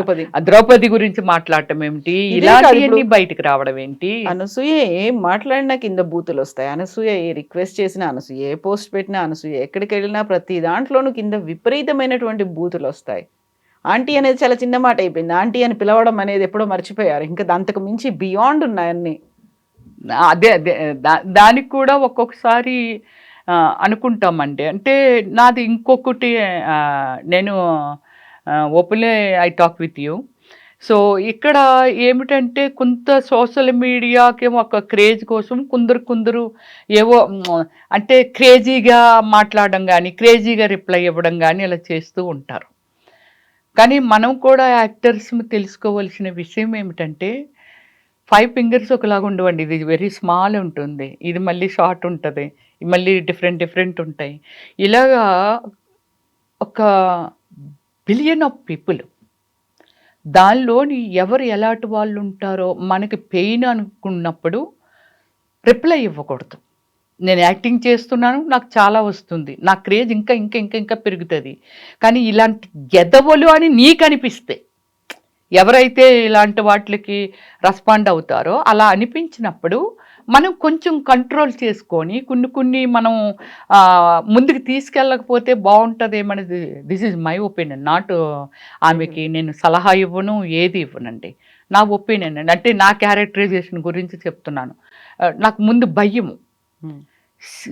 ద్రౌపది గురించి మాట్లాడటం ఏమిటి, ఇలాంటివన్నీ బయటికి రావడం ఏంటి? అనసూయ ఏం మాట్లాడినా కింద బూతులు వస్తాయి. అనసూయ ఏ రిక్వెస్ట్ చేసినా అనసూయ, ఏ పోస్ట్ పెట్టినా అనసూయ, ఎక్కడికి వెళ్ళినా ప్రతి దాంట్లోనూ కింద విపరీతమైనటువంటి బూతులు వస్తాయి. ఆంటీ అనేది చాలా చిన్న మాట అయిపోయింది. ఆంటీ అని పిలవడం అనేది ఎప్పుడో మర్చిపోయారు. ఇంకా అంతకు మించి బియాండ్ ఉన్నాయన్నీ. అదే దానికి కూడా ఒక్కొక్కసారి అనుకుంటామండి. అంటే నాది ఇంకొకటి, నేను openly I talk with you. So ఇక్కడ ఏమిటంటే కొంత సోషల్ మీడియాకి ఒక క్రేజ్ కోసం కొందరు ఏవో అంటే క్రేజీగా మాట్లాడడం కానీ క్రేజీగా రిప్లై ఇవ్వడం కానీ ఇలా చేస్తూ ఉంటారు. కానీ మనం కూడా యాక్టర్స్ తెలుసుకోవాల్సిన విషయం ఏమిటంటే 5 ఫింగర్స్ ఒకలాగా ఉండవండి. ఇది వెరీ స్మాల్ ఉంటుంది, ఇది మళ్ళీ షార్ట్ ఉంటుంది, మళ్ళీ డిఫరెంట్ ఉంటాయి. ఇలాగా ఒక బిలియన్ ఆఫ్ పీపుల్, దానిలోని ఎవరు ఎలాంటి వాళ్ళు ఉంటారో మనకి పెయిన్ అనుకున్నప్పుడు రిప్లై ఇవ్వకూడదు. నేను యాక్టింగ్ చేస్తున్నాను, నాకు చాలా వస్తుంది, నా క్రేజ్ ఇంకా ఇంకా ఇంకా ఇంకా పెరుగుతుంది. కానీ ఇలాంటి గెదవలు అని నీకు అనిపిస్తే, ఎవరైతే ఇలాంటి వాటికి రెస్పాండ్ అవుతారో అలా అనిపించినప్పుడు మనం కొంచెం కంట్రోల్ చేసుకొని కొన్ని మనం ముందుకు తీసుకెళ్ళకపోతే బాగుంటుంది ఏమనేది. This is my opinion, not ఆమెకి నేను సలహా ఇవ్వను, ఏది ఇవ్వనండి. నా ఒపీనియన్ అండి, అంటే నా క్యారెక్టరైజేషన్ గురించి చెప్తున్నాను. నాకు ముందు భయము,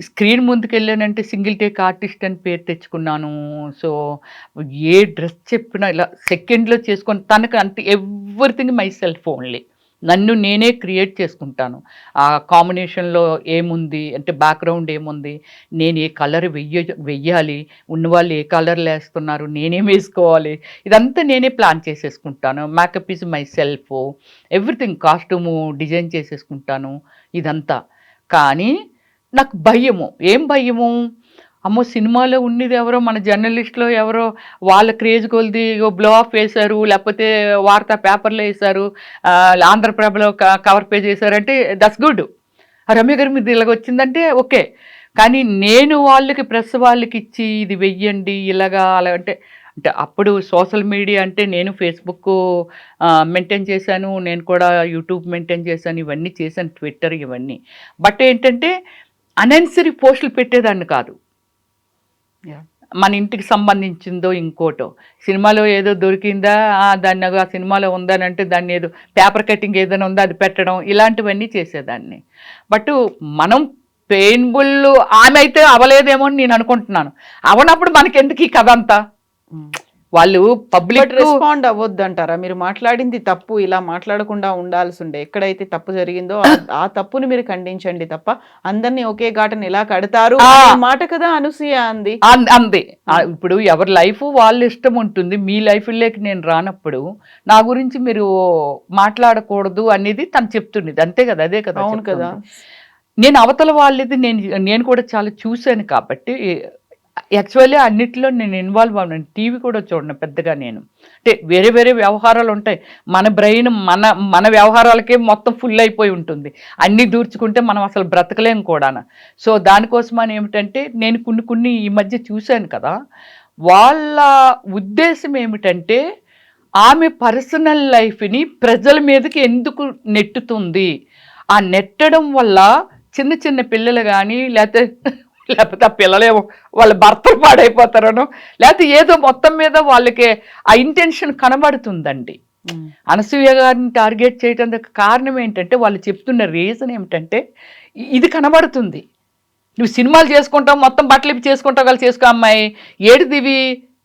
స్క్రీన్ ముందుకు వెళ్ళానంటే సింగిల్ టేక్ ఆర్టిస్ట్ అని పేరు తెచ్చుకున్నాను. సో ఏ డ్రెస్ చెప్పినా ఇలా సెకండ్లో చేసుకొని తనకు అంటే ఎవ్రీథింగ్ మై సెల్ఫ్ ఓన్లీ, నన్ను నేనే క్రియేట్ చేసుకుంటాను. ఆ కాంబినేషన్లో ఏముంది అంటే బ్యాక్గ్రౌండ్ ఏముంది, నేను ఏ కలర్ వెయ్యాలి, ఉన్నవాళ్ళు ఏ కలర్లు వేస్తున్నారు, నేనేం వేసుకోవాలి, ఇదంతా నేనే ప్లాన్ చేసేసుకుంటాను. Makeup is myself, everything costume design చేసేసుకుంటాను ఇదంతా. కానీ నాకు భయము, ఏం భయము, అమ్మో సినిమాలో ఉన్నది ఎవరో మన జర్నలిస్ట్లో ఎవరో వాళ్ళ క్రేజ్ కొలిది బ్లో ఆఫ్ వేశారు, లేకపోతే వార్తా పేపర్లో వేశారు, ఆంధ్రప్రభలో కవర్ పేజ్ వేశారంటే దట్స్ గుడ్. రమ్య గారి మీద ఇలాగ వచ్చిందంటే ఓకే. కానీ నేను వాళ్ళకి ప్రెస్ వాళ్ళకి ఇచ్చి ఇది వెయ్యండి ఇలాగా అలా అంటే అప్పుడు సోషల్ మీడియా అంటే నేను ఫేస్బుక్ మెయింటైన్ చేశాను, నేను కూడా యూట్యూబ్ మెయింటైన్ చేశాను, ఇవన్నీ చేశాను, ట్విట్టర్ ఇవన్నీ. బట్ ఏంటంటే అనెసరీ పోస్టులు పెట్టేదాన్ని కాదు. మన ఇంటికి సంబంధించిందో ఇంకోటో, సినిమాలో ఏదో దొరికిందా దాన్ని ఆ సినిమాలో ఉందని అంటే దాన్ని ఏదో పేపర్ కటింగ్ ఏదైనా ఉందో అది పెట్టడం, ఇలాంటివన్నీ చేసేదాన్ని. బట్ మనం పెయిన్ఫుల్ ఆమె అయితే అవలేదేమో అని నేను అనుకుంటున్నాను. అవనప్పుడు మనకెందుకు ఈ కథ అంతా, వాళ్ళు పబ్లిక్ రెస్పాండ్ అవ్వద్దు అంటారా? మీరు మాట్లాడింది తప్పు, ఇలా మాట్లాడకుండా ఉండాల్సి ఉండే, ఎక్కడైతే తప్పు జరిగిందో ఆ తప్పుని మీరు ఖండించండి తప్ప అందరినీ ఒకే ఘాటను ఎలా కడతారు మాట కదా అనసూయ అంది. ఇప్పుడు ఎవరి లైఫ్ వాళ్ళ ఇష్టం ఉంటుంది, మీ లైఫ్లోకి నేను రానప్పుడు నా గురించి మీరు మాట్లాడకూడదు అనేది తను చెప్తున్నది, అంతే కదా, అదే కదా. అవును కదా. నేను అవతల వాళ్ళది నేను కూడా చాలా చూశాను కాబట్టి యాక్చువల్లీ అన్నిటిలో నేను ఇన్వాల్వ్ అవ్వను. టీవీ కూడా చూడను పెద్దగా నేను, అంటే వేరే వేరే వ్యవహారాలు ఉంటాయి. మన బ్రెయిన్ మన వ్యవహారాలకే మొత్తం ఫుల్ అయిపోయి ఉంటుంది, అన్నీ దూర్చుకుంటే మనం అసలు బ్రతకలేం కూడా. సో దానికోసమని ఏమిటంటే నేను కొన్ని ఈ మధ్య చూశాను కదా, వాళ్ళ ఉద్దేశం ఏమిటంటే ఆమె పర్సనల్ లైఫ్ని ప్రజల మీదకి ఎందుకు నెట్టుతుంది, ఆ నెట్టడం వల్ల చిన్న చిన్న పిల్లలు కానీ లేకపోతే ఆ పిల్లలేమో వాళ్ళ భర్తలు పాడైపోతారనో, లేకపోతే ఏదో మొత్తం మీద వాళ్ళకి ఆ ఇంటెన్షన్ కనబడుతుందండి. అనసూయ గారిని టార్గెట్ చేయడానికి కారణం ఏంటంటే వాళ్ళు చెప్తున్న రీజన్ ఏమిటంటే ఇది కనబడుతుంది. నువ్వు సినిమాలు చేసుకుంటావు, మొత్తం బట్టలు ఇప్పి చేసుకుంటావు, వాళ్ళు చేసుకో అమ్మాయి, ఏడుదివి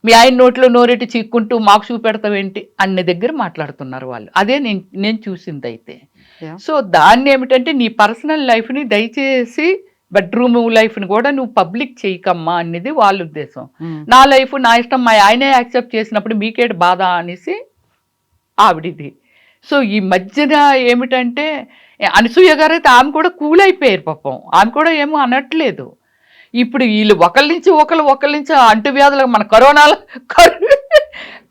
మీ ఆయన నోట్లో నోరెట్టి చిక్కుంటూ మాకు చూపెడతావేంటి అన్ని దగ్గర మాట్లాడుతున్నారు వాళ్ళు. అదే నేను చూసింది అయితే. సో దాన్ని ఏమిటంటే నీ పర్సనల్ లైఫ్ని దయచేసి బెడ్రూమ్ లైఫ్ని కూడా నువ్వు పబ్లిక్ చేయకమ్మా అనేది వాళ్ళ ఉద్దేశం. నా లైఫ్ నా ఇష్టం, మా ఆయనే యాక్సెప్ట్ చేసినప్పుడు మీకేటి బాధ అనేసి ఆవిడిది. సో ఈ మధ్యన ఏమిటంటే అనసూయ గారు అయితే ఆమె కూడా కూల్ అయిపోయారు పాపం, ఆమె కూడా ఏమో అనట్లేదు. ఇప్పుడు వీళ్ళు ఒకళ్ళ నుంచి అంటువ్యాధులకు మన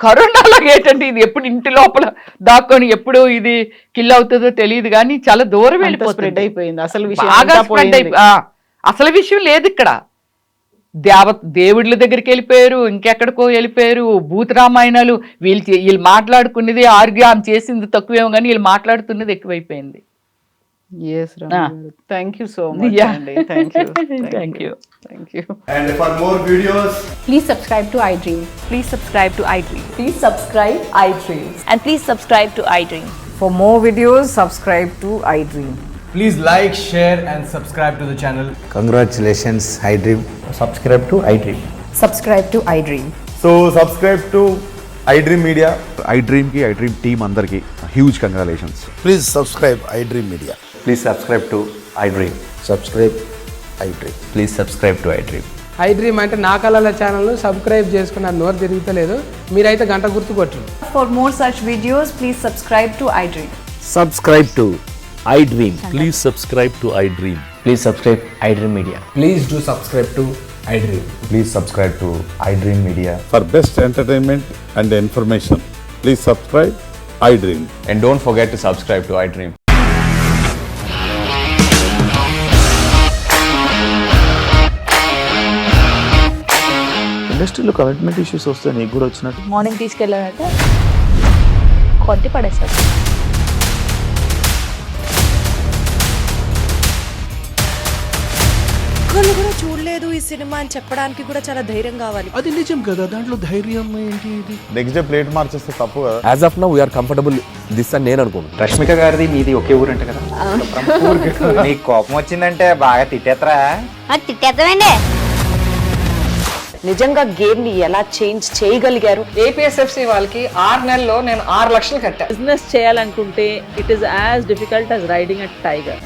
కరోనాలాగా ఏంటంటే ఇది ఎప్పుడు ఇంటి లోపల దాక్కొని ఎప్పుడు ఇది కిల్ అవుతుందో తెలియదు, కానీ చాలా దూరం వెళ్ళిపోతుంది, అయిపోయింది అసలు అసలు విషయం లేదు ఇక్కడ. దేవుళ్ళ దగ్గరికి వెళ్ళిపోయారు, ఇంకెక్కడికో వెళ్ళిపోయారు, భూత రామాయణాలు, వీళ్ళు మాట్లాడుకునేది ఆమె చేసింది తక్కువేమో కానీ వీళ్ళు మాట్లాడుతున్నది ఎక్కువైపోయింది. Yes, Rama. Thank you so much. Yeah. Andy. Thank you. Thank you. Thank you. And for more videos, Please subscribe to iDream. Please subscribe to iDream. Please subscribe iDream. And please subscribe to iDream. For more videos, subscribe to iDream. please like, share and subscribe to the channel. Congratulations, iDream. Subscribe to iDream. Subscribe to iDream. So subscribe to iDream Media. iDream team అందరికి huge congratulations. Please subscribe iDream Media. Please subscribe to iDream. Subscribe iDream. Please subscribe to iDream. iDream అంటే నా కళల ఛానల్ను సబ్స్క్రైబ్ చేసుకున్న నోరు తిరుగుతలేదు, మీరైతే గంట గుర్తు కొట్టండి. For more such videos, please subscribe to iDream. Subscribe to iDream. Please subscribe to iDream. Please subscribe iDream Media. Please do subscribe to iDream. Please subscribe to iDream Media. For best entertainment and information, please subscribe iDream. And don't forget to subscribe to iDream. ఇండస్ట్రీలో కమిట్మెంట్ ఇష్యూస్ వస్తే నీకు కూడా వచ్చినట్టు. మార్నింగ్ తీసుకెళ్ళారంటే కొట్టి పడేస్తారు. ఒక్కళ్ళు కూడా చూడలేదు ఈ సినిమా అని చెప్పడానికి కూడా చాలా ధైర్యం కావాలి. అది నిజం కదా, దాంట్లో ధైర్యం ఏంటి? ఇది నెక్స్ట్ డే ప్లేట్ మార్చేస్తే తప్పు కదా. As of now we're comfortable this అని నేను అనుకుంటున్నాను. రష్మిక గారిది మీది ఒకే ఊరు అంట కదా. నీకు కోపం వచ్చిందంటే బాగా తిట్టేత్తరా? తిట్టేద్దామండి. నిజంగా గేమ్ ని ఎలా చేంజ్ చేయగలిగారు? ఏపీఎస్ఎఫ్సి వాళ్ళకి 6 నెలల్లో నేను 6 లక్షలు కట్టా. బిజినెస్ చేయాలనుకుంటే it is as difficult as riding a tiger.